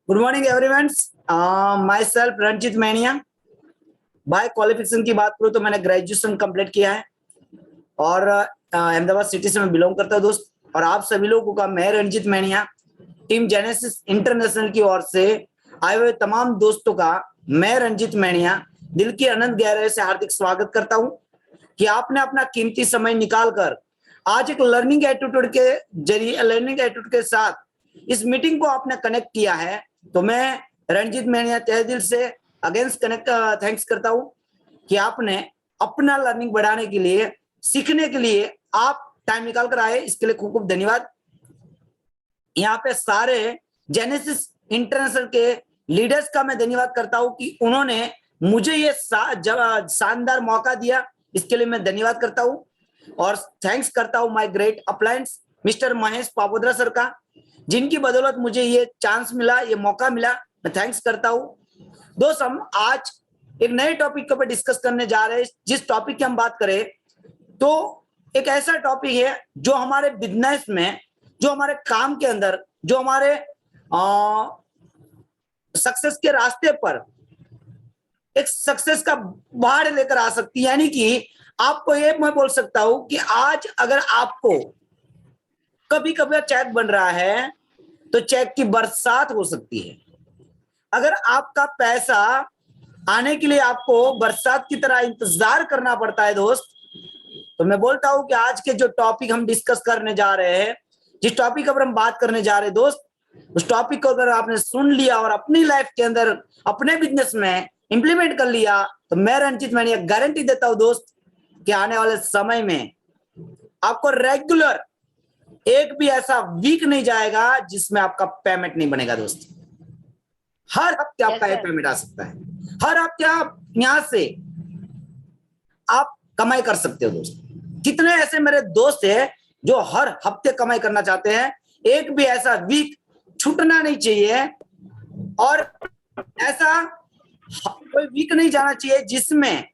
Good morning everyone. Myself Ranjit Maniya. By qualification की बात करूं तो मैंने ग्रेजुएशन कंप्लीट किया है और अहमदाबाद सिटी से मैं बिलोंग करता हूं दोस्त। और आप सभी लोगों का मैं Ranjit mania team genesis international की ओर से आए हुए तमाम दोस्तों का मैं रंजित मैनिया दिल की अनंत गहराई से हार्दिक स्वागत करता हूं कि आपने अपना कीमती समय निकालकर आज एक लर्निंग एटीट्यूड के जरिए लर्निंग एटीट्यूड के साथ इस मीटिंग को आपने कनेक्ट किया है। तो मैं रंजित मैनिया तहे दिल से अगेंस्ट कनेक्ट थैंक्स करता हूं कि आपने अपना लर्निंग बढ़ाने के लिए सीखने के लिए आप टाइम निकाल कर आए, इसके लिए खूब खूब धन्यवाद। यहाँ पे सारे जेनेसिस इंटरनेशनल के लीडर्स का मैं धन्यवाद करता हूं कि उन्होंने मुझे ये शानदार मौका दिया, इसके लिए मैं धन्यवाद करता हूं। और थैंक्स करता हूं my great appliance mister Mahesh Papodra sir का, जिनकी बदौलत मुझे ये चांस मिला, ये मौका मिला। मैं थैंक्स करता हूं। दोस्त, हम आज एक नए टॉपिक के ऊपर डिस्कस करने जा रहे हैं। जिस टॉपिक की हम बात करें तो एक ऐसा टॉपिक है जो हमारे बिजनेस में, जो हमारे काम के अंदर, जो हमारे सक्सेस के रास्ते पर एक सक्सेस का बाढ़ लेकर आ सकती है। यानी कि आपको ये मैं बोल सकता हूं कि आज अगर आपको कभी कभी चेक बन रहा है तो चेक की बरसात हो सकती है। अगर आपका पैसा आने के लिए आपको बरसात की तरह इंतजार करना पड़ता है दोस्त, तो मैं बोलता हूं कि आज के जो टॉपिक हम डिस्कस करने जा रहे हैं, जिस टॉपिक पर हम बात करने जा रहे हैं दोस्त, उस टॉपिक को अगर आपने सुन लिया और अपनी लाइफ के अंदर अपने बिजनेस में इंप्लीमेंट कर लिया तो मैं रंजित मैंने गारंटी देता हूं दोस्त कि आने वाले समय में आपको रेगुलर एक भी ऐसा वीक नहीं जाएगा जिसमें आपका पेमेंट नहीं बनेगा दोस्त। हर हफ्ते आपका ये पेमेंट आ सकता है। हर हफ्ते आप यहां से आप कमाई कर सकते हो दोस्त। कितने ऐसे मेरे दोस्त हैं जो हर हफ्ते कमाई करना चाहते हैं। एक भी ऐसा वीक छूटना नहीं चाहिए और ऐसा कोई वीक नहीं जाना चाहिए जिसमें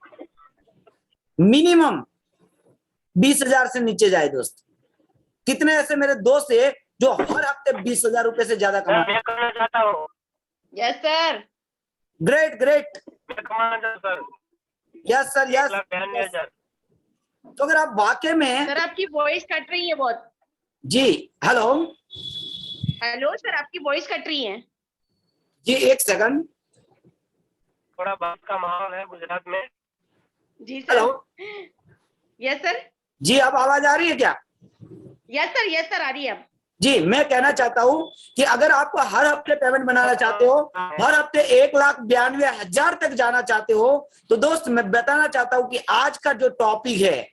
मिनिमम 20,000 से नीचे जाए दोस्त। कितने ऐसे मेरे दोस्त हैं जो हर हफ्ते 20,000 रुपए से ज्यादा कमाते हैं। करना चाहता हूँ। Yes sir. Great great. Yes sir, yes. तो अगर आप वाकई में सर, आपकी वॉइस कट रही है बहुत। जी हेलो हेलो सर, आपकी वॉइस कट रही है। जी, एक सेकंड। थोड़ा बात का माहौल है गुजरात में। जी सर। हेलो। Yes sir. जी, अब आवाज आ रही है क्या? यस सर, यस सर, आ रही है अब। जी, मैं कहना चाहता हूं कि अगर आपको हर हफ्ते पेमेंट बनाना चाहते हो, हर हफ्ते 1,92,000 तक जाना चाहते हो, तो दोस्त मैं बताना चाहता हूं कि आज का जो टॉपिक है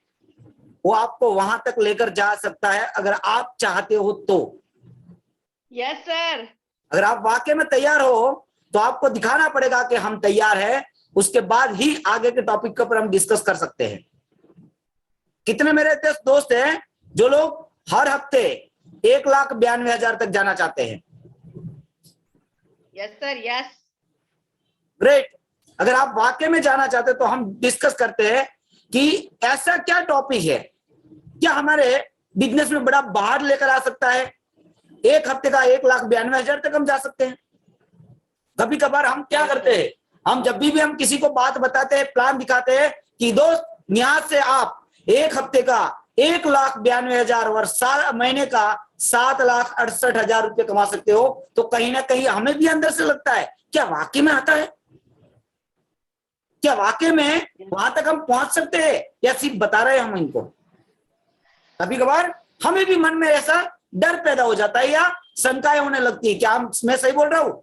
वो आपको वहां तक लेकर जा सकता है अगर आप चाहते हो तो। Yes sir. अगर आप वाकई में तैयार हो तो आपको दिखाना पड़ेगा कि हम तैयार हैं, उसके बाद ही आगे के टॉपिक के ऊपर हम डिस्कस कर सकते हैं। कितने मेरे दोस्त हैं जो लोग हर हफ्ते 1,92,000 तक जाना चाहते हैं? Yes sir, yes. ग्रेट। अगर आप वाकई में जाना चाहते हैं तो हम डिस्कस करते हैं कि ऐसा क्या टॉपिक है, क्या हमारे बिजनेस में बड़ा बाहर लेकर आ सकता है। एक हफ्ते का 1,92,000 तक हम जा सकते हैं। कभी कभार हम क्या करते हैं, हम जब भी हम किसी को बात बताते हैं, प्लान दिखाते हैं कि दोस्त यहां से आप एक हफ्ते का 1,92,000 और महीने का 7,68,000 रुपये कमा सकते हो, तो कहीं ना कहीं हमें भी अंदर से लगता है क्या वाकई में आता है, क्या वाकई में वहां तक हम पहुंच सकते हैं या सिर्फ बता रहे हैं हम इनको। कभी कभार हमें भी मन में ऐसा डर पैदा हो जाता है या शंकाएं होने लगती है। क्या मैं सही बोल रहा हूं?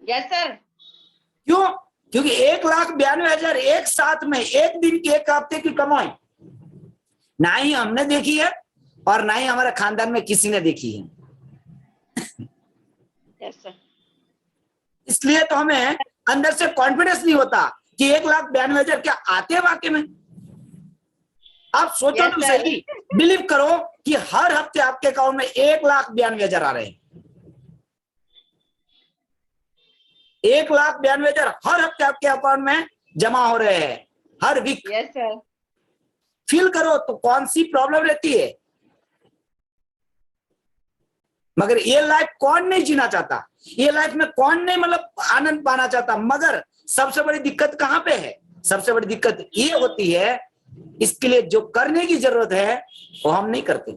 Yes sir. क्यों? क्योंकि 1,92,000 एक साथ में एक दिन की, एक हफ्ते की कमाई ना ही हमने देखी है और ना ही हमारे खानदान में किसी ने देखी है। Yes sir. इसलिए तो हमें अंदर से कॉन्फिडेंस नहीं होता कि 1,92,000 क्या आते हैं वाकई में। आप सोचो तो सही, बिलीव करो कि हर हफ्ते आपके अकाउंट में 1,92,000 आ रहे हैं। 1,92,000 हर हफ्ते आपके अकाउंट में जमा हो रहे हैं, हर वीक। Yes sir. फील करो तो कौन सी प्रॉब्लम रहती है। मगर ये लाइफ कौन नहीं जीना चाहता, ये लाइफ में कौन नहीं मतलब आनंद पाना चाहता। मगर सबसे बड़ी दिक्कत कहां पे है, सबसे बड़ी दिक्कत ये होती है, इसके लिए जो करने की जरूरत है वो हम नहीं करते।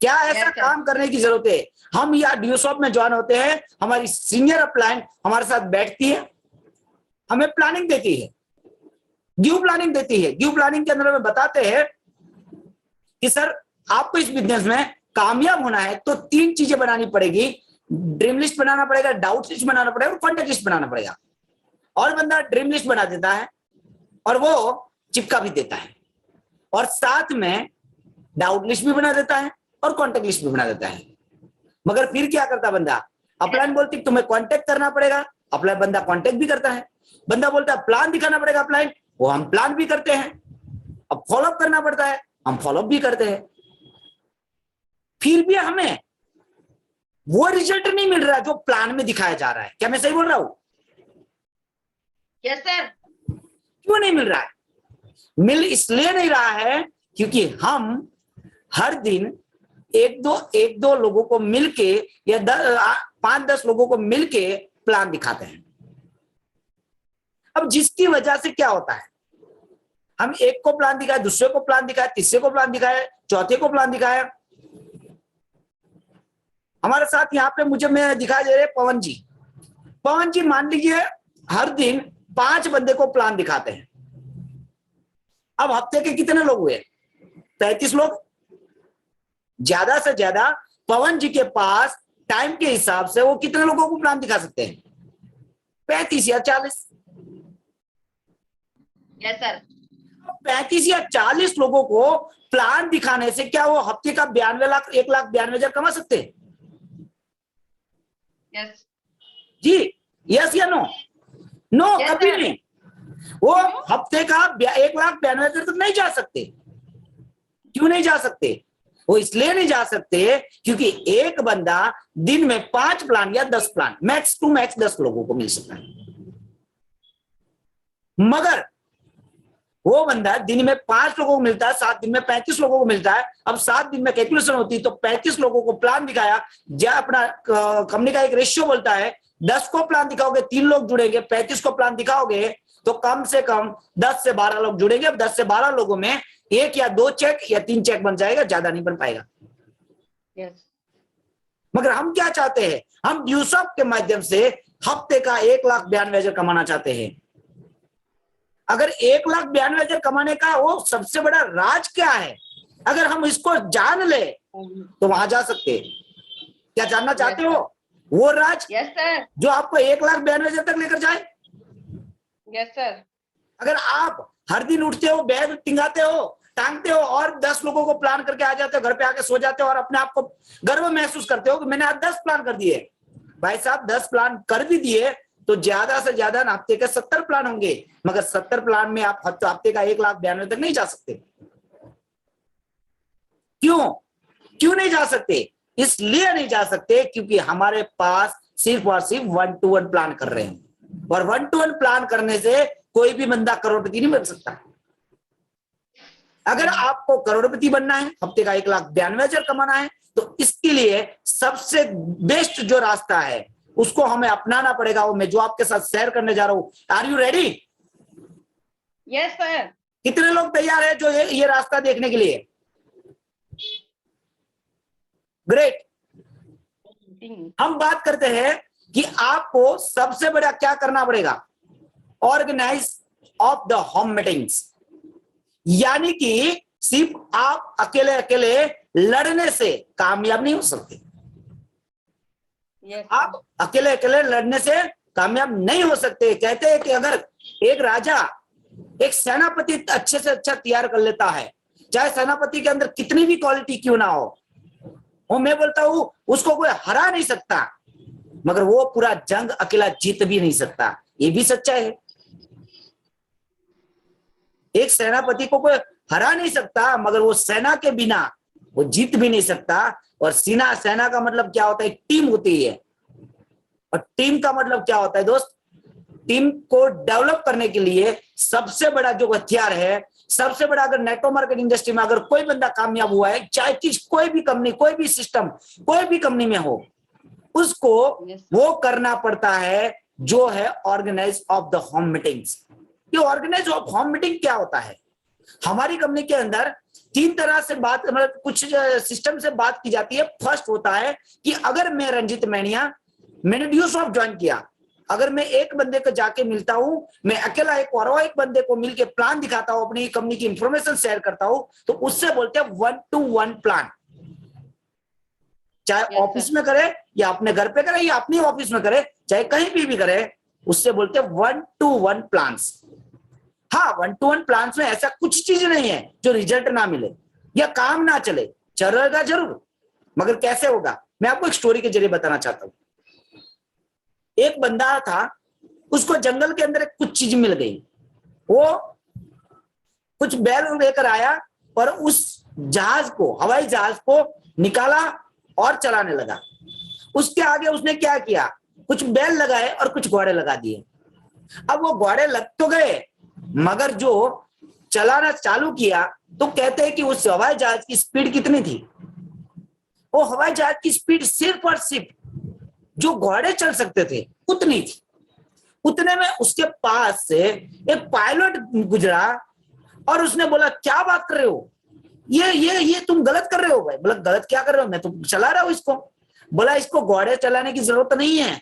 क्या ऐसा काम करने की जरूरत है? हम या ड्यू शॉप में ज्वाइन होते हैं, हमारी सीनियर अपलाइन हमारे साथ बैठती है, हमें प्लानिंग देती है, ड्यू प्लानिंग देती है। ड्यू प्लानिंग के अंदर हमें बताते हैं कि सर आपको इस बिजनेस में कामयाब होना है तो 3 चीजें बनानी पड़ेगी, ड्रीम लिस्ट बनाना पड़ेगा, डाउट लिस्ट बनाना पड़ेगा और कॉन्टेक्ट लिस्ट बनाना पड़ेगा। और बंदा ड्रीम लिस्ट बना देता है और वो चिपका भी देता है और साथ में डाउट लिस्ट भी बना देता है और कॉन्टेक्ट लिस्ट भी बना देता है। मगर फिर क्या करता बंदा, अपलाइन बोलती तुम्हें कॉन्टेक्ट करना पड़ेगा, अपलाइन बंदा कॉन्टेक्ट भी करता है। बंदा बोलता है प्लान दिखाना पड़ेगा अपलाइन, वो हम प्लान भी करते हैं। अब फॉलोअप करना पड़ता है, हम फॉलोअप भी करते हैं। फिर भी हमें वो रिजल्ट नहीं मिल रहा जो प्लान में दिखाया जा रहा है। क्या मैं सही बोल रहा हूं? Yes sir. क्यों नहीं मिल रहा है? मिल इसलिए नहीं रहा है क्योंकि हम हर दिन एक दो लोगों को मिलके या 5-10 लोगों को मिलके प्लान दिखाते हैं। अब जिसकी वजह से क्या होता है, हम एक को प्लान दिखाए, दूसरे को प्लान दिखाए, तीसरे को प्लान दिखाए, चौथे को प्लान दिखाए। हमारे साथ यहाँ पे मैं दिखाई दे रहे पवन जी। पवन जी मान लीजिए हर दिन 5 बंदे को प्लान दिखाते हैं। अब हफ्ते के कितने लोग हुए? 35 लोग। ज्यादा से ज्यादा पवन जी के पास टाइम के हिसाब से वो कितने लोगों को प्लान दिखा सकते हैं? 35 या 40। Yes sir. 35 या 40 लोगों को प्लान दिखाने से क्या वो हफ्ते का 1,92,000 कमा सकते हैं? यस जी, यस या नो? नो, कभी नहीं। वो हफ्ते का 1,92,000 तक नहीं जा सकते। क्यों नहीं जा सकते? वो इसलिए नहीं जा सकते क्योंकि एक बंदा दिन में 5 प्लान या 10 प्लान, मैक्स टू मैक्स 10 लोगों को मिल सकता है। मगर वो बंदा दिन में 5 लोगों को मिलता है, 7 दिन में 35 लोगों को मिलता है। अब 7 दिन में कैलकुलेशन होती है तो 35 लोगों को प्लान दिखाया, या अपना कंपनी का एक रेशियो बोलता है 10 को प्लान दिखाओगे 3 लोग जुड़ेंगे, 35 को प्लान दिखाओगे तो कम से कम 10 से 12 लोग जुड़ेंगे। अब 10 से 12 लोगों में 1 या 2 चेक या 3 चेक बन जाएगा, ज्यादा नहीं बन पाएगा। यस। मगर हम क्या चाहते हैं? हम ड्यू शॉप के माध्यम से हफ्ते का 1,92,000 कमाना चाहते हैं। अगर 1,92,000 कमाने का वो सबसे बड़ा राज क्या है, अगर हम इसको जान ले तो वहां जा सकते हैं। क्या जानना चाहते हो वो राज? Yes sir. जो आपको 1,92,000 तक लेकर जाए। Yes sir. अगर आप हर दिन उठते हो, बैग टांगते हो और 10 लोगों को प्लान करके आ जाते हो, घर पे आके सो जाते हो और अपने आप को गर्व महसूस करते हो कि मैंने आज 10 प्लान कर दिए। भाई साहब 10 प्लान कर भी दिए तो ज्यादा से ज्यादा हफ्ते के 70 प्लान होंगे, मगर 70 प्लान में आप हफ्ते का 1,92,000 तक नहीं जा सकते। क्यों नहीं जा सकते? इसलिए नहीं जा सकते क्योंकि हमारे पास सिर्फ और सिर्फ 1-to-1 प्लान कर रहे हैं, और 1-to-1 प्लान करने से कोई भी बंदा करोड़पति नहीं बन सकता। अगर आपको करोड़पति बनना है, हफ्ते का 1,92,000 कमाना है, तो इसके लिए सबसे बेस्ट जो रास्ता है उसको हमें अपनाना पड़ेगा। वो मैं जो आपके साथ शेयर करने जा रहा हूं। Are you ready? Yes sir. कितने लोग तैयार है जो ये रास्ता देखने के लिए? ग्रेट। हम बात करते हैं कि आपको सबसे बड़ा क्या करना पड़ेगा? Organise of the home meetings. यानी कि सिर्फ आप अकेले लड़ने से कामयाब नहीं हो सकते। Yes. आप अकेले लड़ने से कामयाब नहीं हो सकते। कहते हैं कि अगर एक राजा एक सेनापति अच्छे से अच्छा तैयार कर लेता है, चाहे सेनापति के अंदर कितनी भी क्वालिटी क्यों ना हो, वो मैं बोलता हूं उसको कोई हरा नहीं सकता, मगर वो पूरा जंग अकेला जीत भी नहीं सकता। ये भी सच्चाई है। एक सेनापति को कोई हरा नहीं सकता, मगर वो सेना के बिना वो जीत भी नहीं सकता। और सेना का मतलब क्या होता है? टीम होती है। और टीम का मतलब क्या होता है दोस्त? टीम को डेवलप करने के लिए सबसे बड़ा जो हथियार है, सबसे बड़ा, अगर नेटवर्क मार्केटिंग इंडस्ट्री में अगर कोई बंदा कामयाब हुआ है, चाहे किस कोई भी कंपनी, कोई भी सिस्टम, कोई भी कंपनी में हो, उसको वो करना पड़ता है जो है organise of the home meetings. ये ऑर्गेनाइज ऑफ होम मीटिंग क्या होता है? हमारी कंपनी के अंदर 3 तरह से बात, मतलब कुछ सिस्टम से बात की जाती है। फर्स्ट होता है कि अगर मैं रंजित मैनिया, मैंने ड्यूसॉफ्ट ज्वाइन किया, अगर मैं एक बंदे को जाके मिलता हूं, मैं अकेला एक बंदे को मिलके प्लान दिखाता हूं, अपनी कंपनी की इंफॉर्मेशन शेयर करता हूं, तो उससे बोलते हैं 1-to-1 प्लान। चाहे ऑफिस में करे या अपने घर पे करे या अपनी ऑफिस में करे, चाहे कहीं भी करे, उससे बोलते हैं 1-to-1 प्लान्स। हाँ, 1-to-1 प्लान्स में ऐसा कुछ चीज नहीं है जो रिजल्ट ना मिले या काम ना चले, चलेगा जरूर, मगर कैसे होगा? मैं आपको एक स्टोरी के जरिए बताना चाहता हूं। एक बंदा था, उसको जंगल के अंदर कुछ चीज मिल गई, वो कुछ बैल लेकर आया और उस जहाज को, हवाई जहाज को निकाला और चलाने लगा। उसके आगे उसने क्या किया, कुछ बैल लगाए और कुछ घोड़े लगा दिए। अब वो घोड़े लग तो गए, मगर जो चलाना चालू किया तो कहते हैं कि उस हवाई जहाज की स्पीड कितनी थी? वो हवाई जहाज की स्पीड सिर्फ और सिर्फ जो घोड़े चल सकते थे उतनी थी। उतने में उसके पास से एक पायलट गुजरा और उसने बोला, क्या बात कर रहे हो, ये तुम गलत कर रहे हो भाई। बोला, गलत क्या कर रहे हो, मैं तो चला रहा हूं इसको। बोला, इसको घोड़े चलाने की जरूरत नहीं है,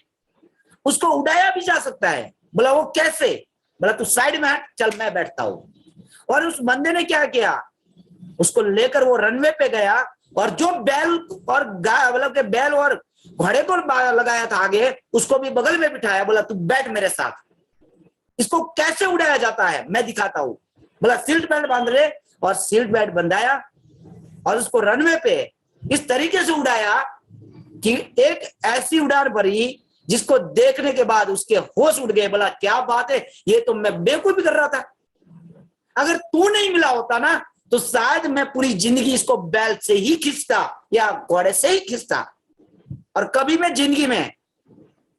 उसको उड़ाया भी जा सकता है। बोला, वो कैसे? बोला, तू साइड में हट, चल मैं बैठता हूं। और उस बंदे ने क्या किया, उसको लेकर वो रनवे पे गया और जो बैल और गाय, मतलब के बैल और घोड़े को लगाया था आगे, उसको भी बगल में बिठाया। बोला, तू बैठ मेरे साथ, इसको कैसे उड़ाया जाता है मैं दिखाता हूं। बोला, सीट बेल्ट बांध ले, और सीट बेल्ट बंधाया और उसको रनवे पे इस तरीके से उड़ाया कि एक ऐसी उड़ान भरी जिसको देखने के बाद उसके होश उड़ गए। बोला, क्या बात है, ये तो मैं बेवकूफी कर रहा था। अगर तू नहीं मिला होता ना, तो शायद मैं पूरी जिंदगी इसको बैल से ही खींचता या घोड़े से ही खींचता, और कभी मैं जिंदगी में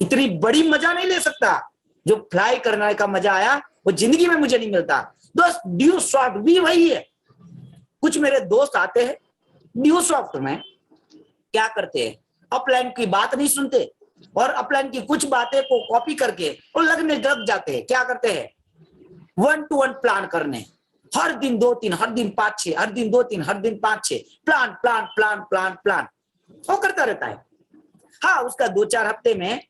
इतनी बड़ी मजा नहीं ले सकता जो फ्लाई करने का मजा आया, वो जिंदगी में मुझे नहीं मिलता। दोस्त, ड्यूसॉफ्ट भी वही है। कुछ मेरे दोस्त आते हैं ड्यूसॉफ्ट में, क्या करते हैं, अपलाइन की बात नहीं सुनते और अपलाइन की कुछ बातें को कॉपी करके और लगने लग जाते हैं। क्या करते हैं, 1-to-1 प्लान करने, हर दिन 2-3, हर दिन 5-6, हर दिन 2-3, हर दिन 5-6 plan plan plan plan plan वो करता रहता है। हाँ, उसका 2-4 हफ्ते में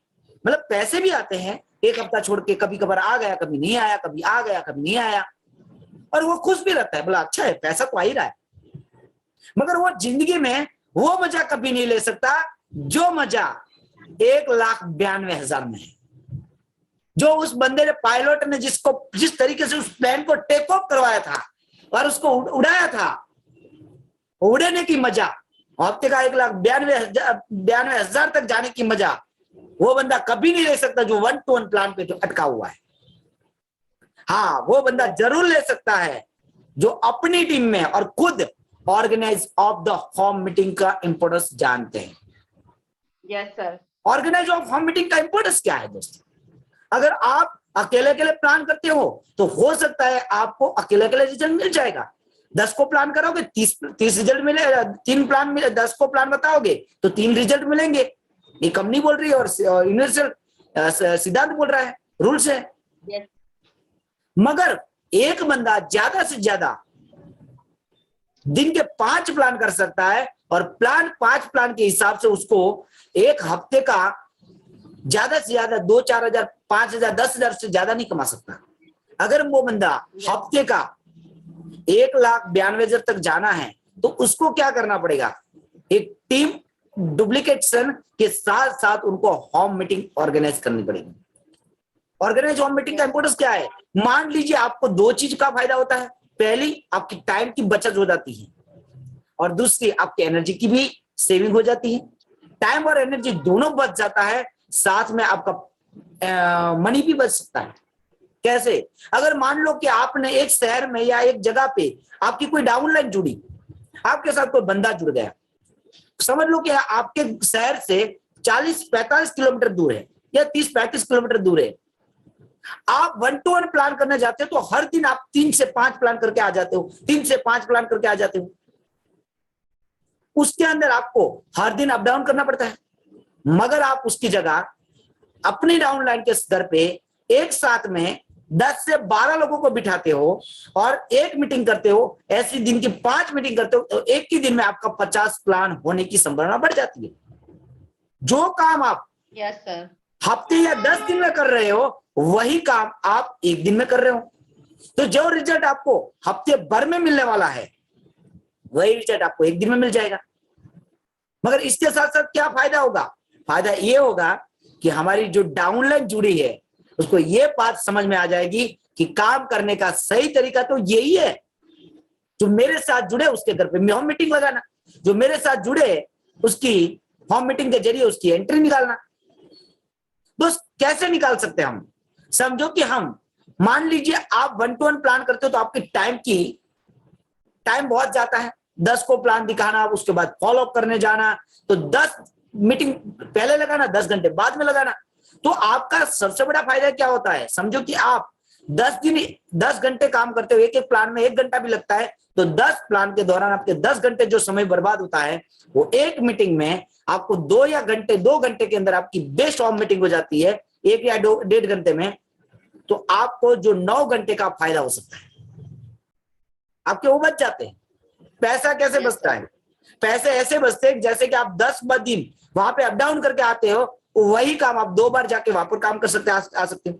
मतलब पैसे भी आते हैं, एक हफ्ता छोड़ के कभी कभार आ गया, कभी नहीं आया, कभी आ गया, कभी नहीं आया, और वो खुश भी रहता है। बोला, अच्छा है, पैसा तो आ ही रहा है। मगर वो जिंदगी में वो मजा कभी नहीं ले सकता जो मजा 1,92,000 में है। जो उस बंदे ने, पायलट ने जिस तरीके से उस प्लेन को टेक ऑफ करवाया था और उसको उड़ाया था, उड़ने की मजा, हफ्ते का 1,92,000 तक जाने की मजा वो बंदा कभी नहीं ले सकता जो 1-to-1 प्लान पे अटका हुआ है। हाँ, वो बंदा जरूर ले सकता है जो अपनी टीम में और खुद organise of the home meeting का इंपोर्टेंस जानते हैं। Yes sir. Organise of home meeting का इंपोर्टेंस क्या है दोस्तों? अगर आप अकेले प्लान करते हो तो हो सकता है आपको अकेले रिजल्ट मिल जाएगा। 10 को प्लान करोगे 30 रिजल्ट मिले, 3 प्लान मिले, 10 को प्लान बताओगे तो 3 रिजल्ट मिलेंगे। ये कंपनी बोल रही है और यूनिवर्सल सिद्धांत बोल रहा है, रूल्स है। यस। मगर एक बंदा ज्यादा से ज्यादा दिन के 5 प्लान कर सकता है और 5 प्लान के हिसाब से उसको एक हफ्ते का ज्यादा से ज्यादा 2-4 हजार, 5 हजार, 10 हजार से ज्यादा नहीं कमा सकता। अगर वो बंदा हफ्ते का 1,92,000 तक जाना है तो उसको क्या करना पड़ेगा, एक टीम डुप्लीकेशन के साथ साथ उनको होम मीटिंग ऑर्गेनाइज करनी पड़ेगी। ऑर्गेनाइज होम मीटिंग का इंपोर्टेंस क्या है? मान लीजिए आपको 2 चीज का फायदा होता है। पहली, आपकी टाइम की बचत हो जाती है और दूसरी, आपकी एनर्जी की भी सेविंग हो जाती है। टाइम और एनर्जी दोनों बच जाता है, साथ में आपका मनी भी बच सकता है। कैसे? अगर मान लो कि आपने एक शहर में या एक जगह पे आपकी कोई डाउनलाइन जुड़ी, आपके साथ कोई बंदा जुड़ गया, समझ लो कि आपके शहर से 40-45 किलोमीटर दूर है या 30-35 किलोमीटर दूर है, आप 1 to 1 प्लान करने जाते हो तो हर दिन आप 3 से 5 प्लान करके आ जाते हो, 3 से 5 प्लान करके आ जाते हो। उसके अंदर आपको हर दिन अप डाउन करना पड़ता है। मगर आप उसकी जगह अपनी डाउनलाइन के स्तर पे एक साथ में 10 से 12 लोगों को बिठाते हो और एक मीटिंग करते हो, ऐसी दिन की 5 मीटिंग करते हो, तो एक ही दिन में आपका 50 प्लान होने की संभावना बढ़ जाती है। जो काम आप Yes, sir. हफ्ते या 10 दिन में कर रहे हो, वही काम आप एक दिन में कर रहे हो। तो जो रिजल्ट आपको हफ्ते भर में मिलने वाला है, वही रिजल्ट आपको एक दिन में मिल जाएगा। मगर इसके साथ साथ क्या फायदा होगा? फायदा ये होगा कि हमारी जो डाउनलाइन जुड़ी है उसको ये बात समझ में आ जाएगी कि काम करने का सही तरीका तो यही है। जो मेरे साथ जुड़े उसके घर पे होम मीटिंग लगाना, जो मेरे साथ जुड़े उसकी होम मीटिंग के जरिए उसकी एंट्री निकालना। दोस्त कैसे निकाल सकते हैं हम? समझो कि हम मान लीजिए आप 1 to 1 प्लान करते हो तो आपकी टाइम बहुत जाता है। 10 को प्लान दिखाना, उसके बाद फॉलो अप करने जाना, तो 10 मीटिंग पहले लगाना, 10 घंटे बाद में लगाना। तो आपका सबसे बड़ा फायदा क्या होता है? समझो कि आप 10 घंटे काम करते हो, एक एक प्लान में 1 घंटा भी लगता है, तो 10 प्लान के दौरान आपके 10 घंटे जो समय बर्बाद होता है, वो एक मीटिंग में आपको 2 घंटे के अंदर आपकी बेस्ट होम मीटिंग हो जाती है, 1 या 1.5 घंटे में। तो आपको जो 9 घंटे का फायदा हो सकता है, आपके वो बच जाते हैं। पैसा कैसे बचता है? पैसे ऐसे बचते हैं जैसे कि आप 10 दिन वहां पे अप डाउन करके आते हो, वही काम आप 2 बार जाके वहां पर काम कर सकते आ सकते हो।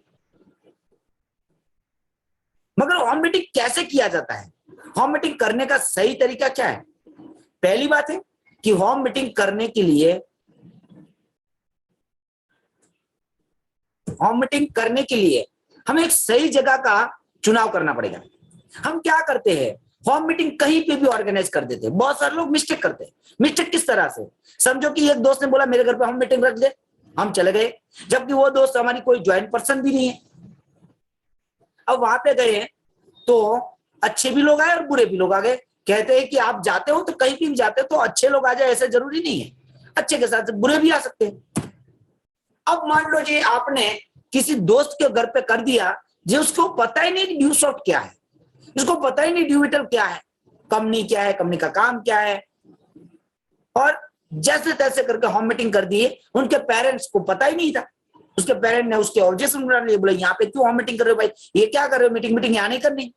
मगर होम मीटिंग कैसे किया जाता है? होम मीटिंग करने का सही तरीका क्या है? पहली बात है कि होम मीटिंग करने के लिए हमें एक सही जगह का चुनाव करना पड़ेगा। हम क्या करते हैं, होम मीटिंग कहीं पे भी ऑर्गेनाइज कर देते हैं। बहुत सारे लोग मिस्टेक करते हैं। मिस्टेक किस तरह से? समझो कि एक दोस्त ने बोला मेरे घर पे होम मीटिंग रख दे, हम चले गए, जबकि वो दोस्त हमारी कोई ज्वाइंट पर्सन भी नहीं है। अब वहां पे गए तो अच्छे भी लोग आए और बुरे भी लोग आ गए। कहते हैं कि आप जाते हो तो कहीं भी जाते हो तो अच्छे लोग आ जाए, ऐसा जरूरी नहीं है, अच्छे के साथ बुरे भी आ सकते हैं। अब मान लो जी आपने किसी दोस्त के घर पे कर दिया जो उसको पता ही नहीं ड्यू शॉट क्या है, उसको पता ही नहीं ड्यूबिटल क्या है, कंपनी क्या है, कंपनी का काम क्या है, और जैसे तैसे करके होम मीटिंग कर दी। उनके पेरेंट्स को पता ही नहीं था। उसके पेरेंट ने उसके ऑब्जेक्शन बना लिए, बोले यहाँ पे क्यों होम मीटिंग कर रहे हो भाई, ये क्या कर रहे हो, मीटिंग यहाँ नहीं करनी।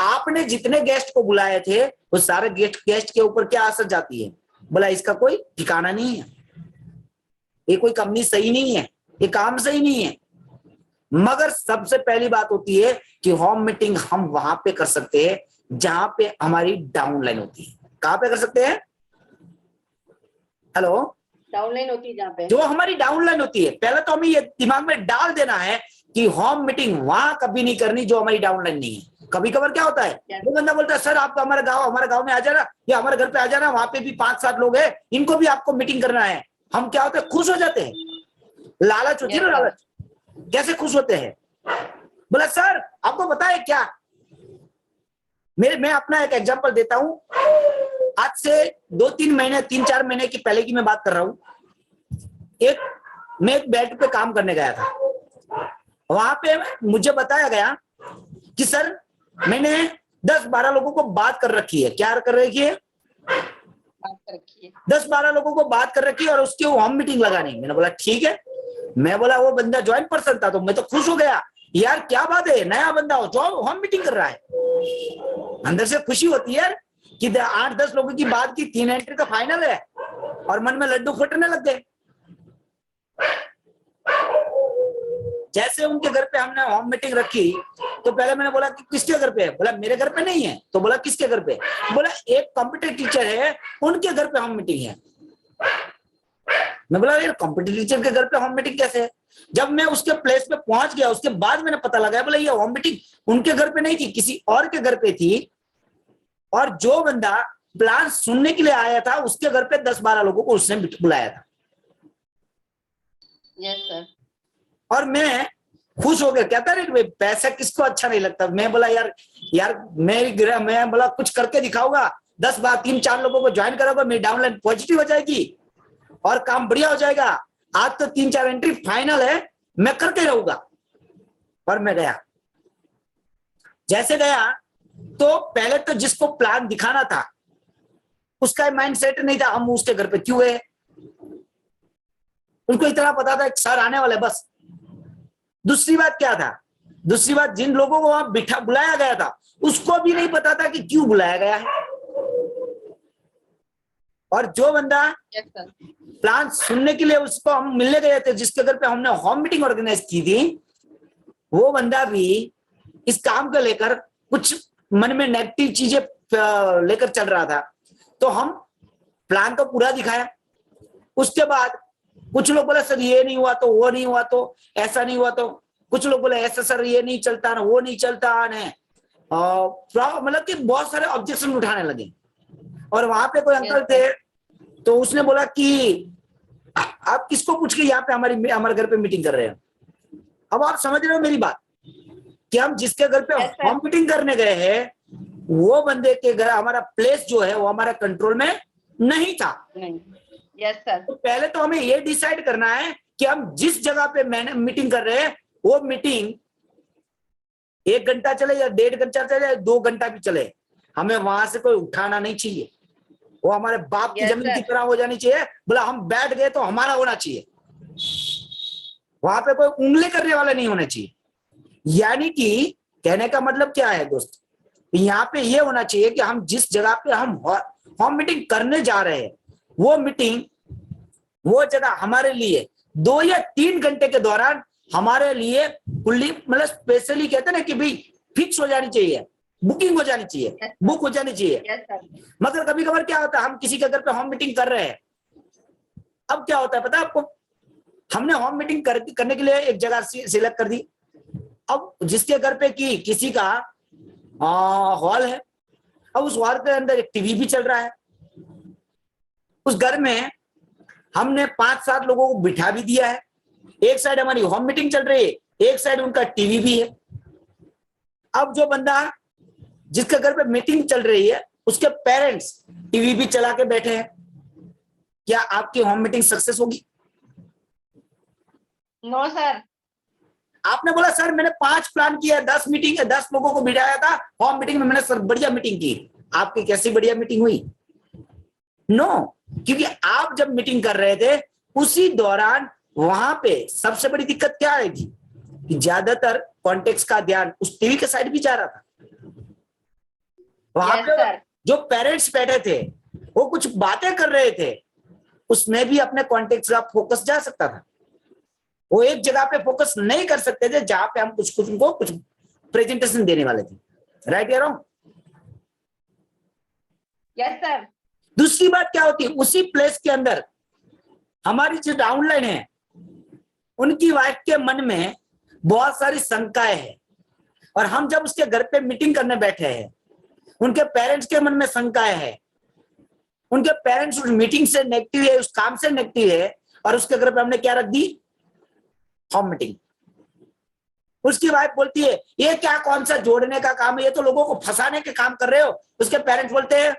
आपने जितने गेस्ट को बुलाए थे वो सारे गेस्ट के ऊपर क्या असर जाती है? बोला इसका कोई ठिकाना नहीं है, ये कोई कंपनी सही नहीं है, ये काम सही नहीं है। मगर सबसे पहली बात होती है कि होम मीटिंग हम वहां पे कर सकते हैं जहां पे हमारी डाउनलाइन होती है। कहां पे कर सकते हैं? हेलो, डाउनलाइन होती है जहाँ पे। जो हमारी डाउनलाइन होती है, पहले तो हमें ये दिमाग में डाल देना है कि होम मीटिंग वहां कभी नहीं करनी जो हमारी डाउनलाइन नहीं है। कभी कभार क्या होता है, वो बंदा बोलता है सर आप हमारे गांव में आ जाना या हमारे घर पे आ जाना, वहां पे भी 5-7 लोग हैं, इनको भी आपको मीटिंग करना है। हम क्या होते हैं, खुश हो जाते हैं। लालच होती है ना, लालच। कैसे खुश होते हैं? बोला सर आपको पता है क्या, मैं अपना एक एग्जांपल देता हूं। आज से 2-3 महीने 3-4 महीने की पहले की मैं बात कर रहा हूं। मैं एक बैंक पे काम करने गया था। वहां पे मुझे बताया गया कि सर मैंने 10-12 लोगों को बात कर रखी है। क्या कर रखी है? 10-12 लोगों को बात कर रखी है और उसकी होम मीटिंग लगानी। मैंने बोला ठीक है। मैं बोला वो बंदा ज्वाइंट पर्सन था तो मैं तो खुश हो गया, यार क्या बात है, नया बंदा हो जो होम मीटिंग कर रहा है। अंदर से खुशी होती है कि 8-10 लोगों की बात की, 3 एंट्री का फाइनल है, और मन में लड्डू फटने लग गए। जैसे उनके घर पे हमने होम मीटिंग रखी तो पहले मैंने बोला कि किसके घर पे है? बोला मेरे घर पे नहीं है। तो बोला किसके घर पे? बोला एक कंप्यूटर टीचर है उनके घर पे होम मीटिंग है। मैं बोला यार कंप्यूटर टीचर के घर पे होम मीटिंग कैसे है? जब मैं उसके प्लेस पे पहुंच गया उसके बाद मैंने पता लगाया, बोला ये होम मीटिंग उनके घर पे नहीं थी, किसी और के घर पे थी। और जो बंदा प्लान सुनने के लिए आया था उसके घर पे 10-12 लोगों को उसने बुलाया था। Yes sir. और मैं खुश हो गया। कहता नहीं भाई पैसा किसको अच्छा नहीं लगता। मैं बोला यार मैं बोला कुछ करके दिखाऊंगा, 10-3-4 लोगों को ज्वाइन कराऊंगा, मेरी डाउनलाइन पॉजिटिव हो जाएगी और काम बढ़िया हो जाएगा। आज तो 3-4 एंट्री फाइनल है, मैं करके रहूंगा। और मैं गया। जैसे गया तो पहले तो जिसको प्लान दिखाना था उसका माइंड सेट नहीं था, हम उसके घर पे क्यों गए। उनको इतना पता था सर आने वाले, बस। दूसरी बात क्या था, दूसरी बात जिन लोगों को वहां बिठा बुलाया गया था उसको भी नहीं पता था कि क्यों बुलाया गया है। और जो बंदा यस सर। प्लान सुनने के लिए उसको हम मिलने गए थे, जिसके घर पे हमने होम मीटिंग ऑर्गेनाइज की थी, वो बंदा भी इस काम को लेकर कुछ मन में नेगेटिव चीजें लेकर चल रहा था। तो हम प्लान तो पूरा दिखाया, उसके बाद कुछ लोग बोले सर ये नहीं हुआ तो वो नहीं हुआ तो ऐसा नहीं हुआ तो, कुछ लोग बोले ऐसा सर ये नहीं चलता ना वो नहीं चलता ना, मतलब कि बहुत सारे ऑब्जेक्शन उठाने लगे। और वहां पे कोई अंकल थे तो उसने बोला कि आप किसको पूछ के यहाँ पे हमारे घर पे मीटिंग कर रहे हैं। अब आप समझ रहे हो मेरी बात कि हम जिसके घर पे Yes, sir. हम मीटिंग करने गए हैं वो बंदे के घर हमारा प्लेस जो है वो हमारा कंट्रोल में नहीं था। नहीं। Yes sir. तो पहले तो हमें ये डिसाइड करना है कि हम जिस जगह पे मीटिंग कर रहे हैं वो मीटिंग 1 घंटा चले या 1.5 घंटा चले या 2 घंटा भी चले, हमें वहां से कोई उठाना नहीं चाहिए। वो हमारे बाप की Yes, जमीन की sir. तरह हो जानी चाहिए। बोला हम बैठ गए तो हमारा होना चाहिए, वहां पे कोई उंगली करने वाला नहीं होना चाहिए। यानी कि कहने का मतलब क्या है दोस्त, यहाँ पे ये होना चाहिए कि हम जिस जगह पे हम मीटिंग करने जा रहे हैं वो मीटिंग वो जगह हमारे लिए 2 या 3 घंटे के दौरान हमारे लिए फुल्ली मतलब स्पेशली कहते हैं ना कि भाई फिक्स हो जानी चाहिए, बुकिंग हो जानी चाहिए, बुक हो जानी चाहिए। Yes sir. मगर कभी कभार क्या होता है हम किसी के घर पे होम मीटिंग कर रहे हैं, अब क्या होता है पता है आपको, हमने होम मीटिंग करने के लिए एक जगह सिलेक्ट कर दी। अब जिसके घर पे की किसी का हॉल है, अब उस हॉल के अंदर एक टीवी भी चल रहा है। उस घर में हमने 5-7 लोगों को बिठा भी दिया है, एक साइड हमारी होम मीटिंग चल रही है, एक साइड उनका टीवी भी है। अब जो बंदा जिसके घर पे मीटिंग चल रही है उसके पेरेंट्स टीवी भी चला के बैठे हैं, क्या आपकी होम मीटिंग सक्सेस होगी? No sir. आपने बोला सर मैंने 5 प्लान किया, 10 मीटिंग है, 10 लोगों को बिठाया था होम मीटिंग में, मैंने सर बढ़िया मीटिंग की। आपकी कैसी बढ़िया मीटिंग हुई? नो, क्योंकि आप जब मीटिंग कर रहे थे उसी दौरान वहां पे सबसे बड़ी दिक्कत क्या आएगी कि ज्यादातर कॉन्टेक्स्ट का ध्यान उस टीवी के साइड भी जा रहा था। वहां Yes, पे sir. जो पेरेंट्स बैठे थे वो कुछ बातें कर रहे थे, उसमें भी अपने कॉन्टेक्स्ट का फोकस जा सकता था। वो एक जगह पे फोकस नहीं कर सकते थे जहां पे हम कुछ उनको कुछ प्रेजेंटेशन देने वाले थे। राइट या रॉन्ग? Yes sir. दूसरी बात क्या होती है, उसी प्लेस के अंदर हमारी जो डाउनलाइन है उनकी वाइफ के मन में बहुत सारी शंकाएं हैं, और हम जब उसके घर पे मीटिंग करने बैठे हैं उनके पेरेंट्स के मन में शंकाएं हैं। उनके पेरेंट्स उस मीटिंग से नेगेटिव है, उस काम से नेगेटिव है, और उसके घर पे हमने क्या रख दी? Home meeting. उसकी वाइफ बोलती है ये क्या कौन सा जोड़ने का काम है, ये तो लोगों को फंसाने के काम कर रहे हो। उसके पेरेंट्स बोलते हैं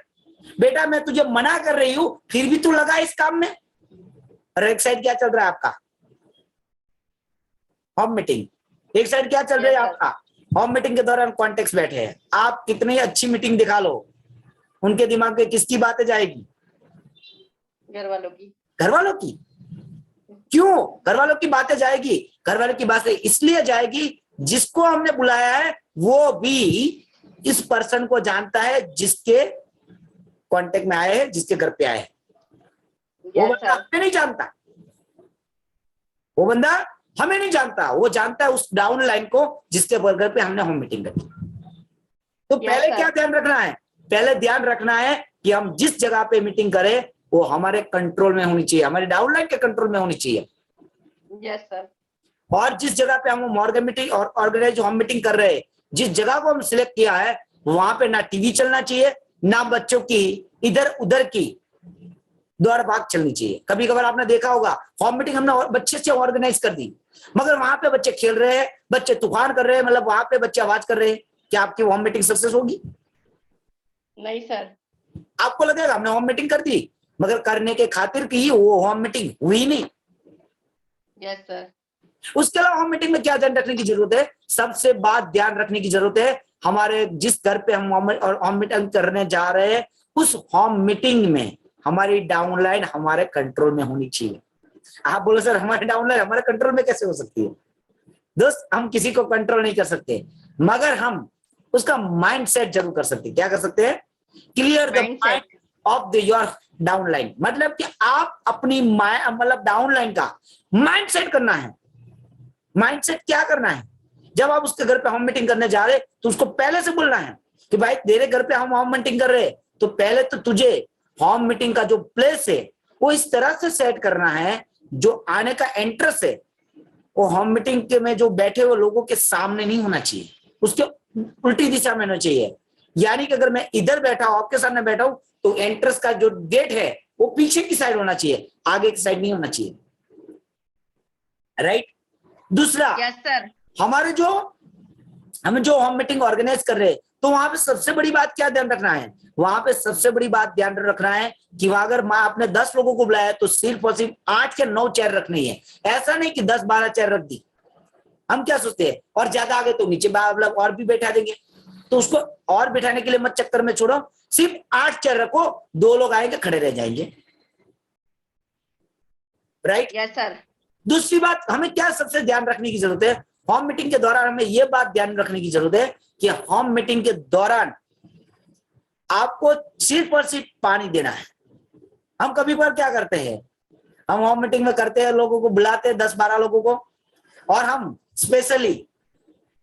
बेटा मैं तुझे मना कर रही हूं फिर भी तू लगा इस काम में। और एक साइड क्या चल रहा है आपका? Home meeting. एक साइड क्या चल रहा है आपका? होम मीटिंग के दौरान कॉन्टेक्स्ट बैठे हैं। आप कितनी अच्छी मीटिंग दिखा लो, उनके दिमाग में किसकी बातें जाएगी? घर वालों की। घर वालों की। क्यों घर वालों की बातें जाएगी? घर वालों की बातें इसलिए जाएगी जिसको हमने बुलाया है वो भी इस पर्सन को जानता है जिसके कांटेक्ट में आए हैं, जिसके घर पे आए हैं। वो Yes, बंदा sir. हमें नहीं जानता, वो बंदा हमें नहीं जानता, वो जानता है उस डाउन लाइन को जिसके घर पे हमने होम मीटिंग करी। तो Yes, पहले sir. क्या ध्यान रखना है? पहले ध्यान रखना है कि हम जिस जगह पे मीटिंग करें वो हमारे कंट्रोल में होनी चाहिए, हमारे डाउनलाइन के कंट्रोल में होनी चाहिए। Yes sir. और जिस जगह पे हम मॉर्गन मीटिंग और ऑर्गेनाइज होम मीटिंग कर रहे हैं, जिस जगह को हम सिलेक्ट किया है वहां पे ना टीवी चलना चाहिए, ना बच्चों की इधर उधर की दौड़ भाग चलनी चाहिए। कभी कभार आपने देखा होगा होम मीटिंग हमने बच्चे से ऑर्गेनाइज कर दी, मगर वहां पे बच्चे खेल रहे हैं, बच्चे तूफान कर रहे हैं, मतलब वहां पे बच्चे आवाज कर रहे हैं, क्या आपकी होम मीटिंग सक्सेस होगी? नहीं सर। आपको लगेगा हमने होम मीटिंग कर दी, मगर करने के खातिर की वो होम मीटिंग हुई नहीं। Yes sir. उसके अलावा होम मीटिंग में क्या ध्यान रखने की जरूरत है? सबसे बात ध्यान रखने की जरूरत है, हमारे जिस घर पे हम होम मीटिंग करने जा रहे हैं, उस होम मीटिंग में हमारी डाउनलाइन हमारे कंट्रोल में होनी चाहिए। आप बोलो सर हमारे डाउनलाइन हमारे कंट्रोल में कैसे हो सकती है? दोस्त, हम किसी को कंट्रोल नहीं कर सकते, मगर हम उसका माइंड सेट जरूर कर सकते हैं। क्या कर सकते हैं? Clear the mind of the your downline, मतलब कि आप अपनी मतलब डाउनलाइन का माइंड सेट करना है। माइंड सेट क्या करना है? जब आप उसके घर पे होम मीटिंग करने जा रहे तो उसको पहले से बोलना है कि भाई तेरे घर पे हम होम मीटिंग कर रहे, तो पहले तो तुझे होम मीटिंग का जो प्लेस है वो इस तरह से सेट करना है, जो आने का एंट्रेंस है वो होम मीटिंग के में जो बैठे हुए लोगों के सामने नहीं होना चाहिए, उसके उल्टी दिशा में होना चाहिए। यानी कि अगर मैं इधर बैठा हूं, आपके सामने बैठा हूं, तो एंट्रेंस का जो गेट है वो पीछे की साइड होना चाहिए, आगे की साइड नहीं होना चाहिए। राइट? दूसरा, यस सर। हम जो होम मीटिंग ऑर्गेनाइज कर रहे हैं, तो वहां पे सबसे बड़ी बात क्या ध्यान रखना है? वहां पे सबसे बड़ी बात ध्यान रखना है कि वहां अगर मैं आपने 10 लोगों को बुलाया तो सिर्फ और सिर्फ 8 या 9 चेयर रखनी है। ऐसा नहीं कि 10-12 चेयर रख दी। हम क्या सोचते हैं, और ज्यादा आगे तो नीचे मतलब और भी बैठा देंगे, तो उसको और बैठाने के लिए मत चक्कर में छोड़ो, सिर्फ 8 चेयर रखो, 2 लोग आएंगे खड़े रह जाएंगे। राइट? Yes sir. दूसरी बात, हमें क्या सबसे ध्यान रखने की जरूरत है? होम मीटिंग के दौरान हमें यह बात ध्यान रखने की जरूरत है कि होम मीटिंग के दौरान आपको सिर्फ और सिर्फ पानी देना है। हम कभी बार क्या करते हैं, हम होम मीटिंग में करते हैं, लोगों को बुलाते हैं 10-12 लोगों को, और हम स्पेशली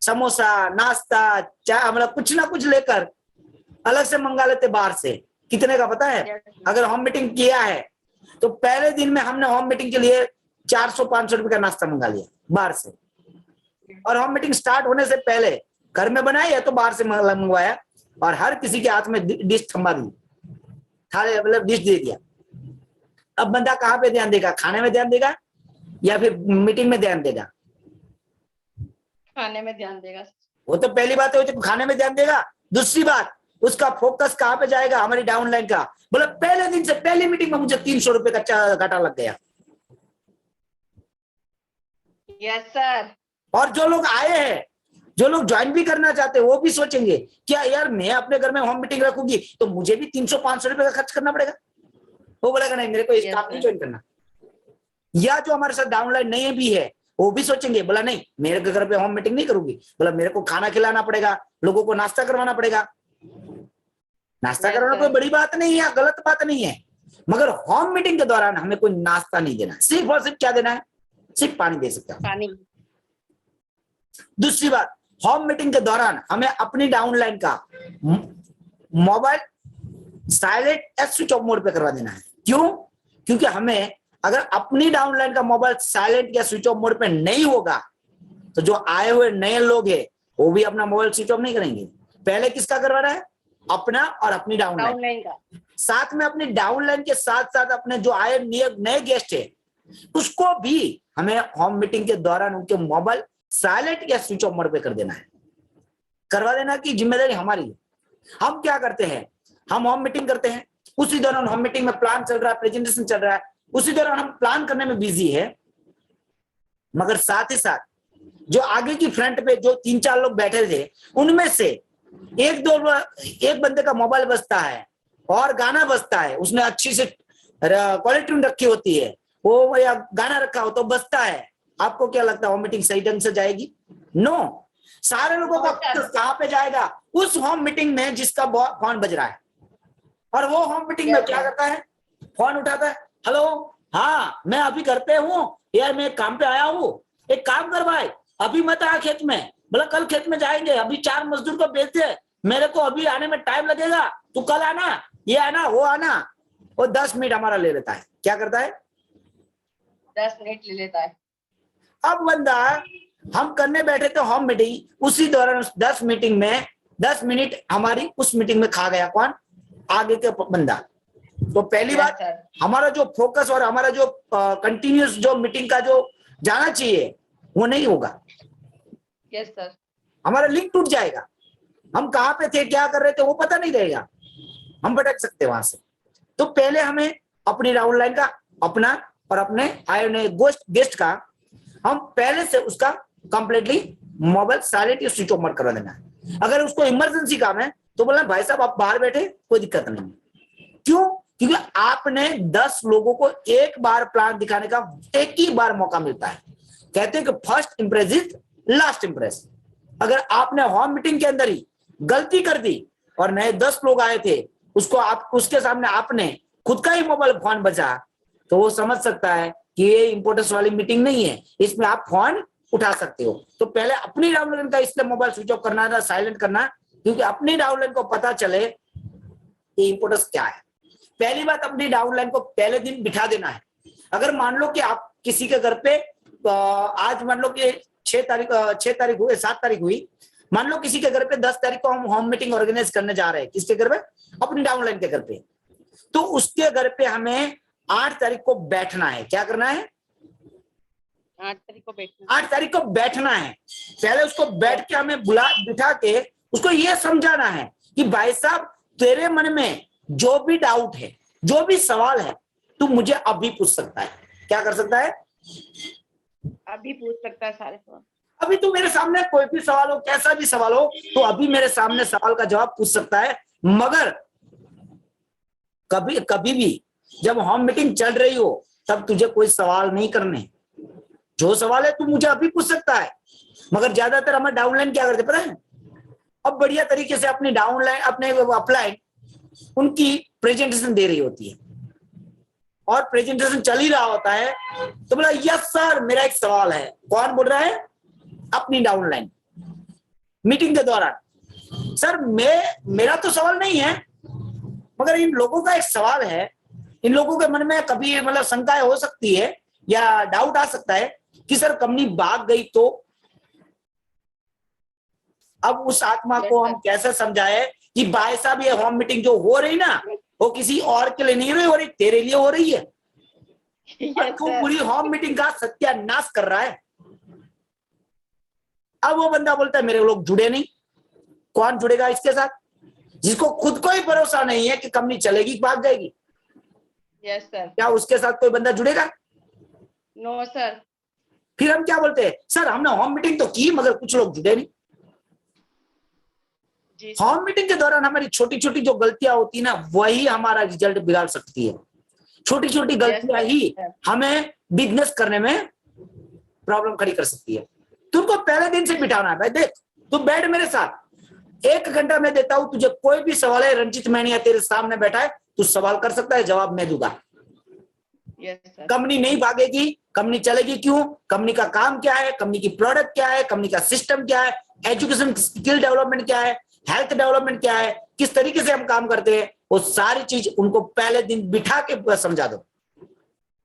समोसा, नाश्ता, चाय, मतलब कुछ ना कुछ लेकर अलग से मंगा लेते बाहर से। कितने का पता है? अगर होम मीटिंग किया है तो पहले दिन में हमने होम मीटिंग के लिए 400-500 रुपए का नाश्ता मंगा लिया बाहर से, और होम मीटिंग स्टार्ट होने से पहले घर में बनाई है तो बाहर से मंगवाया, और हर किसी के हाथ में डिश थमा दी, थाले मतलब डिश दे दिया। अब बंदा कहाँ पे ध्यान देगा? खाने में ध्यान देगा या फिर मीटिंग में ध्यान देगा? खाने में ध्यान देगा। वो तो पहली बात है, वो तो खाने में ध्यान देगा। दूसरी बात, उसका फोकस कहाँ पे जाएगा? हमारी डाउनलाइन का। बोला पहले दिन से पहली मीटिंग में मुझे 300 रुपए का घाटा लग गया। Yes sir. और जो लोग आए हैं, जो लोग ज्वाइन भी करना चाहते हैं, वो भी सोचेंगे क्या यार मैं अपने घर में होम मीटिंग रखूंगी तो मुझे भी 300-500 रुपए का खर्च करना पड़ेगा। वो बोलेगा नहीं, मेरे को इस काम नहीं ज्वाइन करना। या जो हमारे साथ डाउनलाइन नहीं भी है वो भी सोचेंगे, बोला नहीं मेरे घर पे होम मीटिंग नहीं करूंगी, बोला मेरे को खाना खिलाना पड़ेगा, लोगों को नाश्ता करवाना पड़ेगा। नाश्ता करवाना कोई बड़ी बात नहीं है, गलत बात नहीं है, मगर होम मीटिंग के दौरान हमें कोई नाश्ता नहीं देना है, सिर्फ और सिर्फ क्या देना है? सिर्फ पानी दे सकता है, पानी। दूसरी बात, होम मीटिंग के दौरान हमें अपनी डाउनलाइन का मोबाइल साइलेंट या स्विच ऑफ मोड पे करवा देना है। क्यों? क्योंकि हमें अगर अपनी डाउनलाइन का मोबाइल साइलेंट या स्विच ऑफ मोड पे नहीं होगा तो जो आए हुए नए लोग हैं वो भी अपना मोबाइल स्विच ऑफ नहीं करेंगे। पहले किसका करवाना है? अपना और अपनी डाउनलाइन का। साथ में अपनी डाउनलाइन के साथ साथ अपने जो आए नए गेस्ट है उसको भी हमें होम मीटिंग के दौरान उनके मोबाइल साइलेंट या स्विच ऑफ मोड पे कर देना है। करवा देना की जिम्मेदारी हमारी है। हम क्या करते हैं, हम होम मीटिंग करते हैं, उसी दौरान होम मीटिंग में प्लान चल रहा है, प्रेजेंटेशन चल रहा है, उसी दौरान हम प्लान करने में बिजी है, मगर साथ ही साथ जो आगे की फ्रंट पे जो 3-4 लोग बैठे थे उनमें से एक बंदे का मोबाइल बजता है और गाना बजता है, उसने अच्छी से क्वालिटी ट्यून रखी होती है, वो या गाना रखा हो तो बजता है। आपको क्या लगता है वो मीटिंग सही ढंग से जाएगी? नो। सारे लोगों का कहां पे जाएगा? उस होम मीटिंग में जिसका फोन बज रहा है, और वो होम मीटिंग में क्या करता है? फोन उठाता है, हेलो, हाँ मैं अभी घर पे हूँ यार, मैं काम पे आया हूँ, एक काम कर भाई अभी मत आ खेत में, बोला कल खेत में जाएंगे, अभी 4 मजदूर को भेज दे, मेरे को अभी आने में टाइम लगेगा, तू कल आना, ये आना वो आना। वो 10 मिनट हमारा ले लेता है। क्या करता है? 10 मिनट ले लेता है। अब बंदा, हम करने बैठे थे होम मीटिंग, उसी दौरान 10 मिनट हमारी उस मीटिंग में खा गया। कौन? आगे के बंदा। तो पहली बात, हमारा जो फोकस और हमारा जो कंटिन्यूस जो मीटिंग का जो जाना चाहिए वो नहीं होगा। Yes sir. हमारा लिंक टूट जाएगा, हम कहाँ पे थे, क्या कर रहे थे वो पता नहीं रहेगा, हम भटक सकते वहां से। तो पहले हमें अपनी डाउनलाइन का, अपना और अपने आए हुए गेस्ट का हम पहले से उसका कंप्लीटली मोबाइल साइलेंट या स्विच ऑफ मत करवा देना है। अगर उसको इमरजेंसी काम है तो बोलना भाई साहब आप बाहर बैठे, कोई दिक्कत नहीं। क्यों? क्योंकि आपने 10 लोगों को एक बार प्लान दिखाने का एक ही बार मौका मिलता है। कहते हैं कि first Impress is last Impress. अगर आपने होम मीटिंग के अंदर ही गलती कर दी और नए 10 लोग आए थे, उसके सामने आपने खुद का ही मोबाइल फोन बजा, तो वो समझ सकता है कि ये इंपोर्टेंस वाली मीटिंग नहीं है, इसमें आप फोन उठा सकते हो। तो पहले अपनी डाउनलाइन का इसलिए मोबाइल स्विच ऑफ करना था, साइलेंट करना, क्योंकि अपनी डाउनलाइन को पता चले कि इंपोर्टेंस क्या है। पहली बात, अपनी डाउनलाइन को पहले दिन बिठा देना है। अगर मान लो कि आप किसी के घर पे आज मान लो कि 6 तारीख हुई, 7 तारीख हुई, मान लो किसी के घर पे 10 तारीख को हम होम मीटिंग ऑर्गेनाइज करने जा रहे हैं। किसके घर पे? अपनी डाउनलाइन के घर पे। तो उसके घर पे हमें 8 तारीख को बैठना है। क्या करना है? 8 तारीख को बैठना। 8 तारीख को बैठना है। पहले उसको बैठ के हमें बिठा के उसको ये समझाना है कि भाई साहब तेरे मन में जो भी डाउट है, जो भी सवाल है, तू मुझे अभी पूछ सकता है। क्या कर सकता है? अभी पूछ सकता है सारे सवाल। अभी तू मेरे सामने कोई भी सवाल हो, कैसा भी सवाल हो, तो अभी मेरे सामने सवाल का जवाब पूछ सकता है। मगर कभी भी जब होम मीटिंग चल रही हो तब तुझे कोई सवाल नहीं करने। जो सवाल है तू मुझे अभी पूछ सकता है। मगर ज्यादातर हमें डाउनलाइन क्या करते पता है? अब बढ़िया तरीके से अपनी डाउनलाइन, अपने अपलाइन उनकी प्रेजेंटेशन दे रही होती है और प्रेजेंटेशन चल ही रहा होता है, तो बोला यस सर मेरा एक सवाल है। कौन बोल रहा है? अपनी डाउनलाइन मीटिंग के दौरान। सर मेरा तो सवाल नहीं है, मगर इन लोगों का एक सवाल है। इन लोगों के मन में कभी मतलब शंकाएं हो सकती है या डाउट आ सकता है कि सर कंपनी भाग गई तो। अब उस आत्मा को हम कैसे समझाए कि भाई साहब ये होम मीटिंग जो हो रही ना, वो किसी और के लिए नहीं हो रही, तेरे लिए हो रही है। तू पूरी होम मीटिंग का सत्यानाश कर रहा है। अब वो बंदा बोलता है मेरे लोग जुड़े नहीं। कौन जुड़ेगा इसके साथ? जिसको खुद को ही भरोसा नहीं है कि कंपनी चलेगी भाग जाएगी। Yes sir. क्या उसके साथ कोई बंदा जुड़ेगा? No sir. फिर हम क्या बोलते हैं? सर हमने होम मीटिंग तो की मगर कुछ लोग जुड़े नहीं। होम मीटिंग के दौरान हमारी छोटी छोटी जो गलतियां होती है ना, वही हमारा रिजल्ट बिगाड़ सकती है। छोटी छोटी गलतियां ही हमें बिजनेस करने में प्रॉब्लम खड़ी कर सकती है। तुमको पहले दिन से बिठाना है। भाई देख, तू बैठ मेरे साथ, 1 घंटा मैं देता हूं तुझे। कोई भी सवाल है, रंजीत मैनिया तेरे सामने बैठा है, तू सवाल कर सकता है, जवाब मैं दूंगा। कंपनी नहीं भागेगी, कंपनी चलेगी क्यों, कंपनी का काम क्या है, कंपनी की प्रोडक्ट क्या है, कंपनी का सिस्टम क्या है, एजुकेशन स्किल डेवलपमेंट क्या है, हेल्थ डेवलपमेंट क्या है, किस तरीके से हम काम करते हैं, वो सारी चीज उनको पहले दिन बिठा के समझा दो।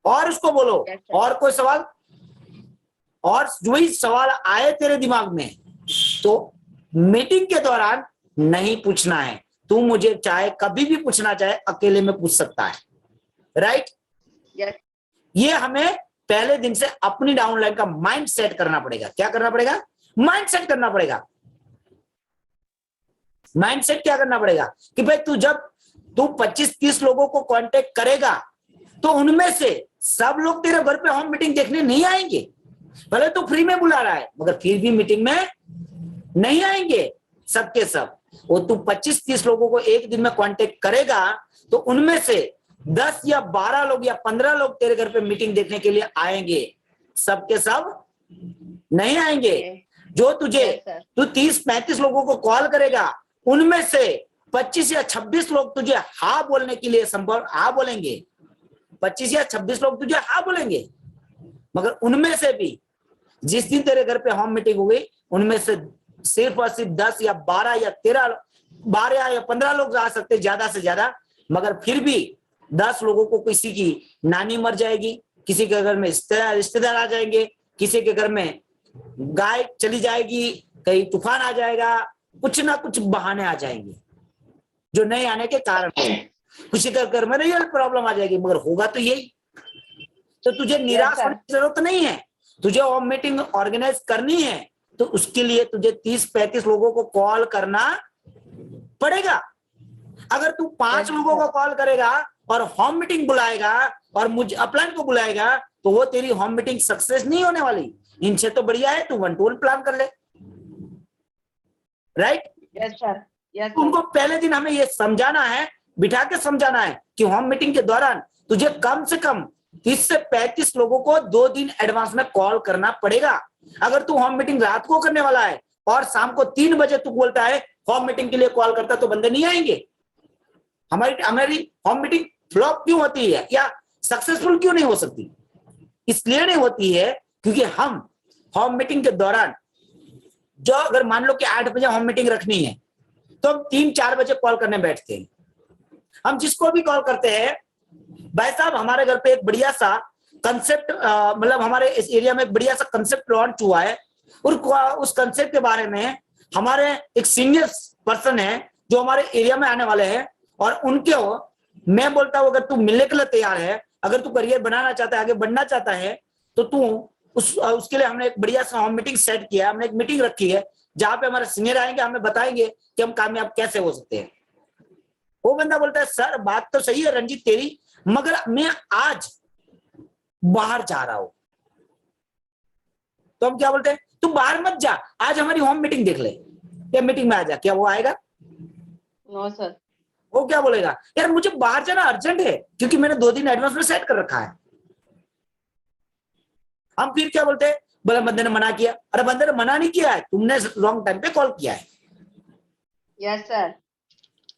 और उसको बोलो और कोई सवाल, और जो ही सवाल आए तेरे दिमाग में तो मीटिंग के दौरान नहीं पूछना है। तू मुझे चाहे कभी भी पूछना चाहे अकेले में पूछ सकता है। राइट? ये हमें पहले दिन से अपनी डाउनलाइन का माइंड सेट करना पड़ेगा। क्या करना पड़ेगा? माइंड सेट करना पड़ेगा। माइंड सेट क्या करना पड़ेगा कि भाई तू 25-30 लोगों को कांटेक्ट करेगा तो उनमें से सब लोग तेरे घर पे होम मीटिंग देखने नहीं आएंगे। भले तू फ्री में बुला रहा है मगर फिर भी मीटिंग में नहीं आएंगे सबके सब। वो तू 25-30 लोगों को एक दिन में कांटेक्ट करेगा तो उनमें से 10 या 12 लोग या 15 लोग तेरे घर पे मीटिंग देखने के लिए आएंगे, सबके सब नहीं आएंगे। जो तू 30-35 लोगों को कॉल करेगा उनमें से 25 या 26 लोग तुझे हाँ बोलने के लिए संभव हाँ बोलेंगे। 25 या 26 लोग तुझे हाँ बोलेंगे, मगर उनमें से भी जिस दिन तेरे घर पे होम मीटिंग हुई उनमें से सिर्फ और सिर्फ 10 या 12 या 12 या 15 लोग आ सकते ज्यादा से ज्यादा। मगर फिर भी 10 लोगों को किसी की नानी मर जाएगी, किसी के घर में रिश्तेदार आ जाएंगे, किसी के घर में गाय चली जाएगी, कहीं तूफान आ जाएगा, कुछ ना कुछ बहाने आ जाएंगे जो नहीं आने के कारण। किसी के घर में रियल प्रॉब्लम आ जाएगी, मगर होगा तो यही। तो तुझे निराश होने की जरूरत नहीं है। तुझे होम मीटिंग ऑर्गेनाइज करनी है तो उसके लिए तुझे 30-35 लोगों को कॉल करना पड़ेगा। अगर तू 5 लोगों को कॉल करेगा और होम मीटिंग बुलाएगा और मुझे अपलाइन को बुलाएगा तो वो तेरी होम मीटिंग सक्सेस नहीं होने वाली। इनसे तो बढ़िया है तू 1-to-1 प्लान कर ले, राइट। यस सर, यस उनको पहले दिन हमें ये समझाना है, बिठा के समझाना है कि होम मीटिंग के दौरान तुझे कम से कम 30 से 35 लोगों को 2 दिन एडवांस में कॉल करना पड़ेगा। अगर तू होम मीटिंग रात को करने वाला है और शाम को 3 बजे तू बोलता है होम मीटिंग के लिए कॉल करता, तो बंदे नहीं आएंगे। हमारी होम मीटिंग फ्लॉप क्यों होती है या सक्सेसफुल क्यों नहीं हो सकती? इसलिए नहीं होती है क्योंकि हम होम मीटिंग के दौरान जो, अगर मान लो कि 8 बजे होम मीटिंग रखनी है तो हम 3-4 बजे कॉल करने बैठते हैं। हम जिसको भी कॉल करते हैं, भाई साहब हमारे घर पे एक बढ़िया सा कंसेप्ट, मतलब हमारे इस एरिया में एक बढ़िया सा कंसेप्ट लॉन्च हुआ है, और उस कंसेप्ट के बारे में हमारे एक सीनियर पर्सन है जो हमारे एरिया में आने वाले हैं, और उनके मैं बोलता हूं अगर तू मिलने के लिए तैयार है, अगर तू करियर बनाना चाहता है, आगे बढ़ना चाहता है, तो तू उसके लिए हमने एक बढ़िया सा होम मीटिंग सेट किया है। हमने एक मीटिंग रखी है जहां पे हमारे सीनियर आएंगे, हमें बताएंगे कि हम कामयाब कैसे हो सकते हैं। वो बंदा बोलता है सर बात तो सही है रंजीत तेरी, मगर मैं आज बाहर जा रहा हूं। तो हम क्या बोलते हैं, तू बाहर मत जा, आज हमारी होम मीटिंग देख ले, या मीटिंग में आ जा। क्या वो आएगा? No sir. वो क्या बोलेगा, यार मुझे बाहर जाना अर्जेंट है क्योंकि मैंने 2 दिन एडवांस में सेट कर रखा है। हम फिर क्या बोलते हैं, बोले बंदे ने मना किया। अरे बंदे ने मना नहीं किया है, तुमने रॉन्ग टाइम पे कॉल किया है। Yes sir.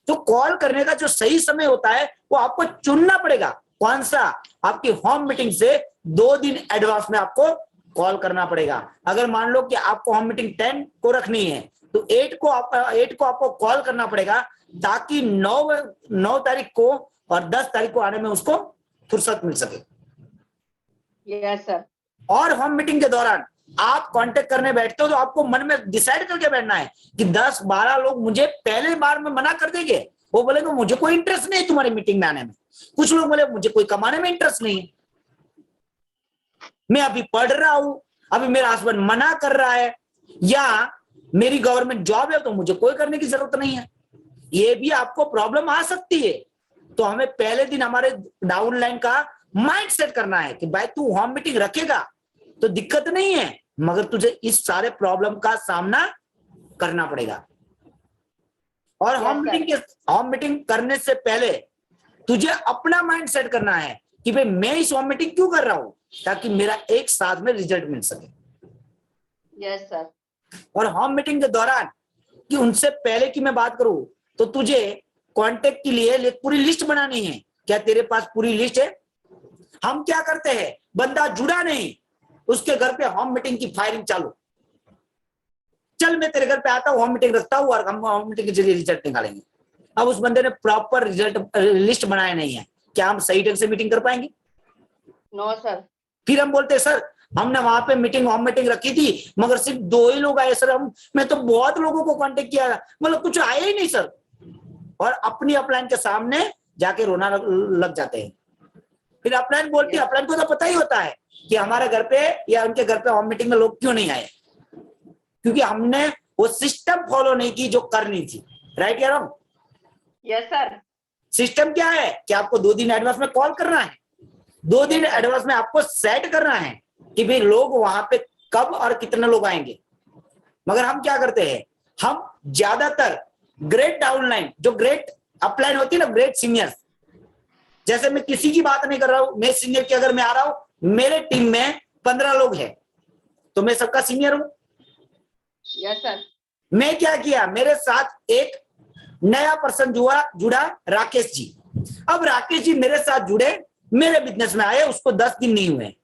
तो कॉल करने का जो सही समय होता है वो आपको चुनना पड़ेगा। कौन सा? आपकी होम मीटिंग से 2 दिन एडवांस में आपको कॉल करना पड़ेगा। अगर मान लो कि आपको होम मीटिंग 10 को रखनी है तो 8 को आपको कॉल करना पड़ेगा, ताकि 9 तारीख को और 10 तारीख को आने में उसको फुर्सत मिल सके। Yes sir. और होम मीटिंग के दौरान आप कांटेक्ट करने बैठते हो तो आपको मन में डिसाइड करके बैठना है कि 10-12 लोग मुझे पहले बार में मना कर देंगे, वो बोलेंगे मुझे कोई इंटरेस्ट नहीं है तुम्हारी मीटिंग में आने में। कुछ लोग बोले मुझे कोई कमाने में इंटरेस्ट नहीं है, मैं अभी पढ़ रहा हूं, अभी मेरा हस्बैंड मना कर रहा है, या मेरी गवर्नमेंट जॉब है तो मुझे कोई करने की जरूरत नहीं है। ये भी आपको प्रॉब्लम आ सकती है। तो हमें पहले दिन हमारे डाउनलाइन का माइंड सेट करना है कि भाई तू होम मीटिंग रखेगा तो दिक्कत नहीं है, मगर तुझे इस सारे प्रॉब्लम का सामना करना पड़ेगा। और होम मीटिंग करने से पहले तुझे अपना माइंड सेट करना है कि भाई मैं इस होम मीटिंग क्यों कर रहा हूं, ताकि मेरा एक साथ में रिजल्ट मिल सके। Yes sir. और होम मीटिंग के दौरान कि उनसे पहले की मैं बात करूं तो तुझे कांटेक्ट के लिए पूरी लिस्ट बनानी है। क्या तेरे पास पूरी लिस्ट है? हम क्या करते हैं, बंदा जुड़ा नहीं, उसके घर पे होम मीटिंग की फायरिंग चालू। चल मैं तेरे घर पे आता हूं, होम मीटिंग रखता हूं और हम होम मीटिंग के जरिए रिजल्ट निकालेंगे। अब उस बंदे ने प्रॉपर रिजल्ट लिस्ट बनाया नहीं है, क्या हम सही ढंग से मीटिंग कर पाएंगे? No sir. फिर हम बोलते हैं सर हमने वहां पे होम मीटिंग रखी थी मगर सिर्फ 2 ही लोग आए सर, मैं तो बहुत लोगों को कांटेक्ट किया, मतलब कुछ आए ही नहीं सर। और अपनी अपलाइन के सामने जाके रोना लग जाते हैं। फिर अपलाइन बोलती है, अपलाइन को तो पता ही होता है कि हमारे घर पे या उनके घर पे होम मीटिंग में लोग क्यों नहीं आए, क्योंकि हमने वो सिस्टम फॉलो नहीं की जो करनी थी। राइट या रॉन्ग? Yes sir. सिस्टम क्या है कि आपको 2 दिन एडवांस में कॉल करना है, 2 दिन एडवांस में आपको सेट करना है कि भाई लोग वहां पे कब और कितने लोग आएंगे। मगर हम क्या करते हैं, हम ज्यादातर ग्रेट डाउनलाइन, जो ग्रेट अपलाइन होती है ना, ग्रेट सीनियर, जैसे मैं किसी की बात नहीं कर रहा हूं, मैं सीनियर की अगर मैं आ रहा हूं, मेरे टीम में 15 लोग हैं तो मैं सबका सीनियर हूं। Yes sir. मैं क्या किया, मेरे साथ एक नया पर्सन जुड़ा राकेश जी। अब राकेश जी मेरे साथ जुड़े, मेरे बिजनेस में आए, उसको 10 दिन नहीं हुए।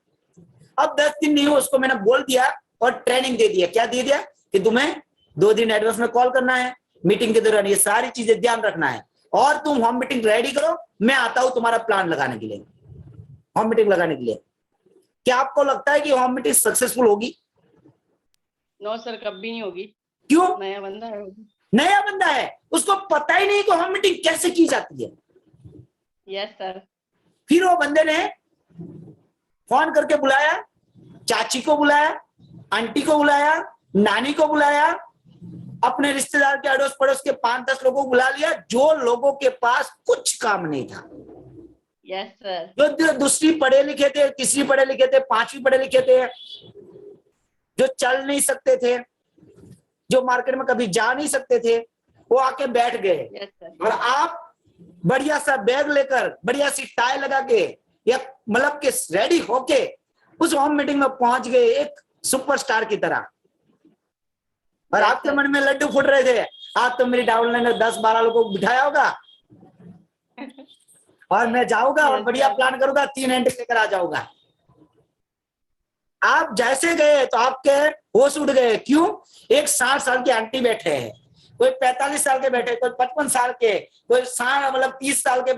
अब 10 दिन नहीं हुए, उसको मैंने बोल दिया और ट्रेनिंग दे दिया। क्या दे दिया कि तुम्हें 2 दिन एडवांस में कॉल करना है, मीटिंग के दौरान ये सारी चीजें ध्यान रखना है, और तुम होम मीटिंग रेडी करो, मैं आता हूं तुम्हारा प्लान लगाने के लिए, होम मीटिंग लगाने के लिए। क्या आपको लगता है कि होम मीटिंग सक्सेसफुल होगी? नो सर, कभी नहीं होगी। क्यों? नया बंदा है। नया बंदा है, उसको पता ही नहीं कि होम मीटिंग कैसे की जाती है। Yes sir. फिर वो बंदे ने फोन करके बुलाया, चाची को बुलाया, आंटी को बुलाया, नानी को बुलाया, अपने रिश्तेदार के अड़ोस पड़ोस के 5-10 लोगों को बुला लिया, जो लोगों के पास कुछ काम नहीं था। Yes sir. जो दूसरी पढ़े लिखे थे, तीसरी पढ़े लिखे थे, 5वीं पढ़े लिखे थे, जो चल नहीं सकते थे, जो मार्केट में कभी जा नहीं सकते थे, वो आके बैठ गए। यस सर, और आप बढ़िया सा बैग लेकर, बढ़िया सी टाई लगा के, या मतलब के रेडी होके उस होम मीटिंग में पहुंच गए एक सुपरस्टार की तरह। और Yes, आपके sir. मन में लड्डू फूट रहे थे, आप तो मेरी डाउनलाइन में 10-12 लोगों को बिठाया होगा और मैं जाऊंगा और Yes, बढ़िया sir. प्लान करूंगा, 3 एंट्री लेकर आ जाऊंगा। आप जैसे गए तो आपके होश उड़ गए। क्यों? एक 60 साल की आंटी बैठे हैं, कोई 45 साल के बैठे, कोई 55 साल के, कोई 30 साल के,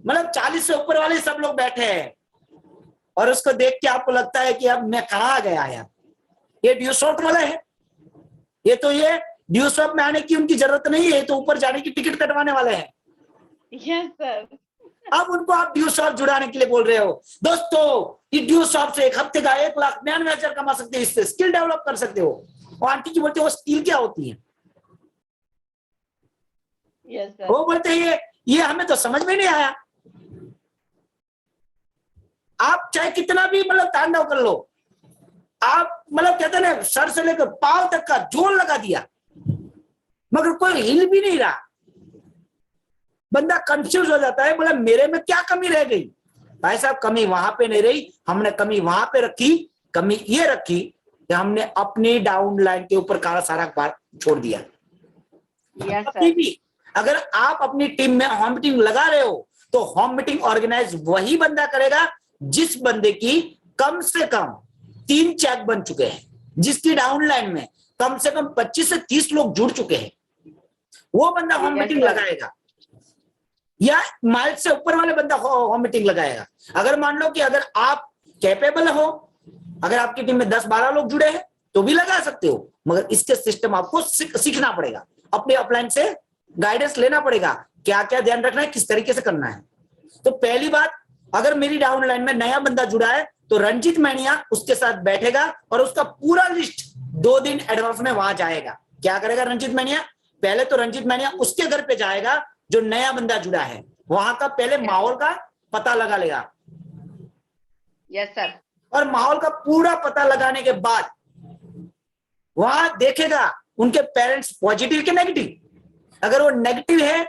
मतलब 40 से ऊपर वाले सब लोग बैठे हैं। और उसको देख के आपको लगता है कि अब मैं कहाँ गया यार, ये ड्यू शॉप वाला है, ये ड्यू शॉप में आने की उनकी जरूरत नहीं है, तो ऊपर जाने की टिकट कटवाने वाले हैं। Yes, sir. अब उनको आप ड्यू शॉप जुड़ाने के लिए बोल रहे हो। दोस्तों, ये ड्यू शॉप से एक हफ्ते का 1,99,000 कमा सकते हो, इससे स्किल डेवलप कर सकते हो। और आंटी जी बोलते हो स्किल क्या होती है? Yes, sir. वो बोलते हैं ये हमें तो समझ में नहीं आया। आप चाहे कितना भी मतलब तांडव कर लो, आप मतलब कहते ना सर से लेकर पांव तक का जोर लगा दिया, मगर कोई हिल भी नहीं रहा। बंदा कंफ्यूज हो जाता है, बोला मेरे में क्या कमी रह गई? भाई साहब, कमी वहां पे नहीं रही, हमने कमी वहां पे रखी। कमी ये रखी कि हमने अपनी डाउन लाइन के ऊपर काला सारा बार छोड़ दिया। Yes, अभी sir. भी अगर आप अपनी टीम में होम मीटिंग लगा रहे हो, तो होम मीटिंग ऑर्गेनाइज वही बंदा करेगा जिस बंदे की कम से कम 3 चैक बन चुके हैं, जिसकी डाउनलाइन में कम से कम 25 से 30 लोग जुड़ चुके हैं, वो बंदा होम Yes, मीटिंग sir. लगाएगा। या माइल से ऊपर वाले बंदा होम मीटिंग लगाएगा। अगर मान लो कि अगर आप कैपेबल हो, अगर आपकी टीम में 10-12 लोग जुड़े हैं तो भी लगा सकते हो, मगर इसके सिस्टम आपको सीखना पड़ेगा, अपने अपलाइन से गाइडेंस लेना पड़ेगा, क्या क्या ध्यान रखना है, किस तरीके से करना है। तो पहली बात, अगर मेरी डाउनलाइन में नया बंदा जुड़ा है तो रंजीत मैनिया उसके साथ बैठेगा और उसका पूरा लिस्ट 2 दिन एडवांस में वहां जाएगा। क्या करेगा रंजीत मैनिया? पहले तो रंजीत मैनिया उसके घर पे जाएगा जो नया बंदा जुड़ा है, वहां का पहले माहौल का पता लगा लेगा। Yes, sir. और माहौल का पूरा पता लगाने के बाद वहां देखेगा उनके पेरेंट्स पॉजिटिव के नेगेटिव। अगर वो नेगेटिव है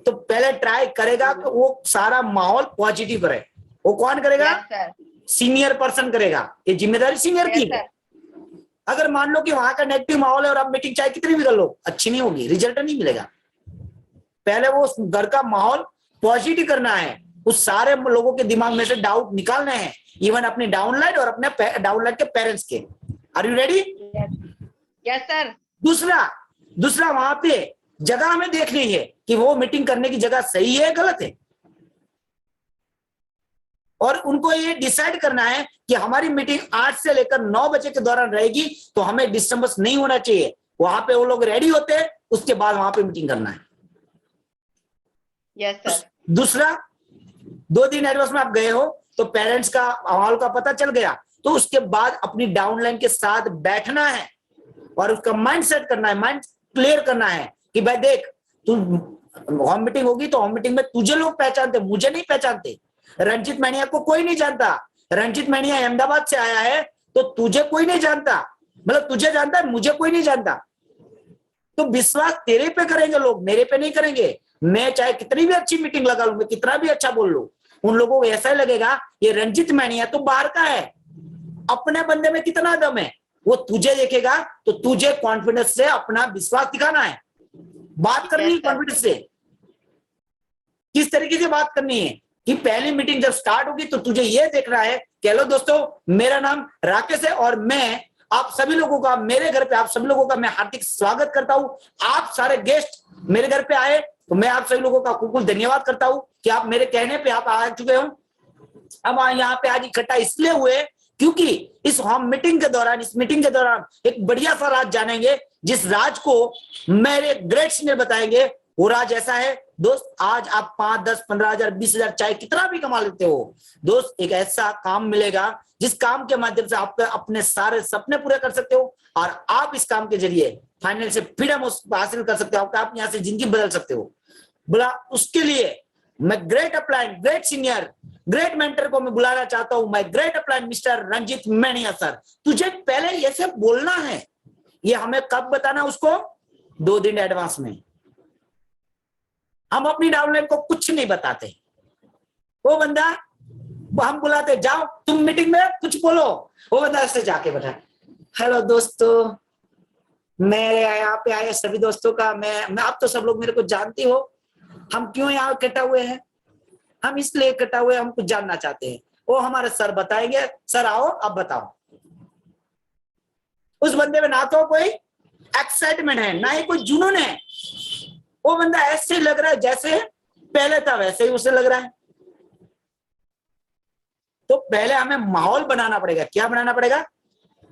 तो पहले ट्राई करेगा कि वो सारा माहौल पॉजिटिव करे। वो कौन करेगा? Yes, sir. सीनियर पर्सन करेगा, ये जिम्मेदारी सीनियर की Yes, है। sir. अगर मान लो कि वहां का नेगेटिव माहौल है और आप मीटिंग चाहे कितनी भी कर लो, अच्छी नहीं होगी, रिजल्ट नहीं मिलेगा। पहले वो घर का माहौल पॉजिटिव करना है, उस सारे लोगों के दिमाग में से डाउट निकालने हैं, इवन अपने डाउनलाइन और अपने डाउनलाइन के पेरेंट्स के। Are you ready? Yes. Yes, sir. दूसरा वहां पे जगह हमें देखनी है कि वो मीटिंग करने की जगह सही है गलत है, और उनको ये डिसाइड करना है कि हमारी मीटिंग 8 से लेकर 9 बजे के दौरान रहेगी, तो हमें डिस्टर्बेंस नहीं होना चाहिए। वहां पे वो लोग रेडी होते हैं, उसके बाद वहां पे मीटिंग करना है। Yes, sir. दूसरा, 2 दिन एडवांस में आप गए हो तो पेरेंट्स का माहौल का पता चल गया, तो उसके बाद अपनी डाउनलाइन के साथ बैठना है और उसका माइंड सेट करना है, माइंड क्लियर करना है कि भाई देख, तू होम मीटिंग होगी तो होम मीटिंग में तुझे लोग पहचानते, मुझे नहीं पहचानते। रंजीत मैनिया को कोई नहीं जानता, रंजीत मैनिया अहमदाबाद से आया है तो तुझे कोई नहीं जानता, मतलब तुझे जानता है, मुझे कोई नहीं जानता। तो विश्वास तेरे पे करेंगे लोग, मेरे पे नहीं करेंगे। मैं चाहे कितनी भी अच्छी मीटिंग लगा लूं, मैं कितना भी अच्छा बोल लूं, उन लोगों को ऐसा ही लगेगा ये रंजीत मैनिया तो बाहर का है, अपने बंदे में कितना दम है। वो तुझे देखेगा तो तुझे कॉन्फिडेंस से अपना विश्वास दिखाना है, बात करनी है कॉन्फिडेंस से। किस तरीके से बात करनी है कि पहली मीटिंग जब स्टार्ट होगी तो तुझे ये देखना है, कह लो दोस्तों मेरा नाम राकेश है और मैं आप सभी लोगों का, मेरे घर पे आप सभी लोगों का मैं हार्दिक स्वागत करता हूं। आप सारे गेस्ट मेरे घर पे आए तो मैं आप सभी लोगों का खूब धन्यवाद करता हूं कि आप मेरे कहने पे आप आ चुके हो। अब यहाँ पे आज इकट्ठा इसलिए हुए क्योंकि इस होम मीटिंग के दौरान, इस मीटिंग के दौरान एक बढ़िया सा राज जानेंगे, जिस राज को मेरे ग्रेट सीनियर बताएंगे। वो राज ऐसा है दोस्त, आज आप 5, 10, 15 हजार, 20 हजार चाहे कितना भी कमा लेते हो दोस्त, एक ऐसा काम मिलेगा जिस काम के माध्यम से आप अपने सारे सपने पूरे कर सकते हो और आप इस काम के जरिए फाइनल से फ्रीडम हासिल कर सकते हो, आप यहाँ से जिंदगी बदल सकते हो। बोला उसके लिए मैं great upline, great senior, great mentor को मैं बुलाना चाहता हूं। मैं great upline mister Ranjit Maniya sir, तुझे पहले ये सब बोलना है। ये हमें कब बताना उसको? 2 दिन एडवांस में। हम अपनी डाउनलाइन को कुछ नहीं बताते। वो बंदा, हम बुलाते, जाओ तुम मीटिंग में कुछ बोलो, वो बंदा ऐसे जाके बैठा, हेलो दोस्तों, मेरे यहाँ पे आए सभी दोस्तों का मैं आप तो सब लोग मेरे को जानती हो, हम क्यों यहाँ इकट्ठा हुए हैं, हम इसलिए इकट्ठा हुए, हम कुछ जानना चाहते हैं। वो हमारे सर बताएंगे, सर आओ अब बताओ। उस बंदे में ना तो कोई एक्साइटमेंट है, ना ही कोई जुनून है। वो बंदा ऐसे लग रहा है जैसे पहले था वैसे ही उसे लग रहा है। तो पहले हमें माहौल बनाना पड़ेगा। क्या बनाना पड़ेगा?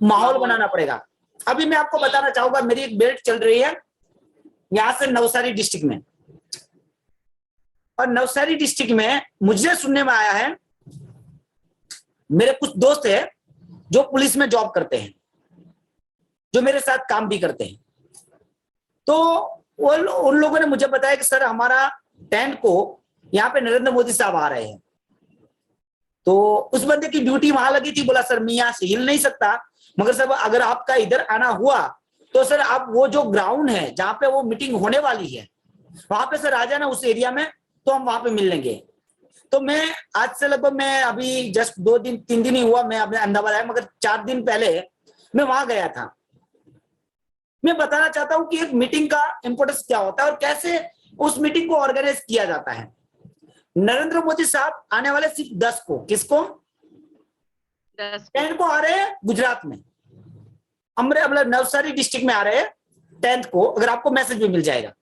माहौल बनाना पड़ेगा। अभी मैं आपको बताना चाहूंगा, मेरी एक बेल्ट चल रही है यहां से नवसारी डिस्ट्रिक्ट में, और नवसारी डिस्ट्रिक्ट में मुझे सुनने में आया है, मेरे कुछ दोस्त हैं जो पुलिस में जॉब करते हैं, जो मेरे साथ काम भी करते हैं। तो उन लोगों ने मुझे बताया कि सर हमारा 10 को यहाँ पे नरेंद्र मोदी साहब आ रहे हैं। तो उस बंदे की ड्यूटी वहां लगी थी। बोला सर मैं यहाँ से हिल नहीं सकता, मगर सर अगर आपका इधर आना हुआ तो सर आप वो जो ग्राउंड है जहां पे वो मीटिंग होने वाली है वहां पे सर आ जाना उस एरिया में, तो हम वहां पे मिल लेंगे। तो मैं आज से लगभग, मैं अभी जस्ट 2 दिन 3 दिन ही हुआ मैं अपने अहमदाबाद आया, मगर 4 दिन पहले मैं वहां गया था। मैं बताना चाहता हूं कि एक मीटिंग का इंपोर्टेंस क्या होता है और कैसे उस मीटिंग को ऑर्गेनाइज किया जाता है। नरेंद्र मोदी साहब आने वाले सिर्फ 10 को, किसको? 10 को आ रहे हैं गुजरात में, मतलब नवसारी डिस्ट्रिक्ट में आ रहे हैं 10 को। अगर आपको मैसेज भी मिल जाएगा।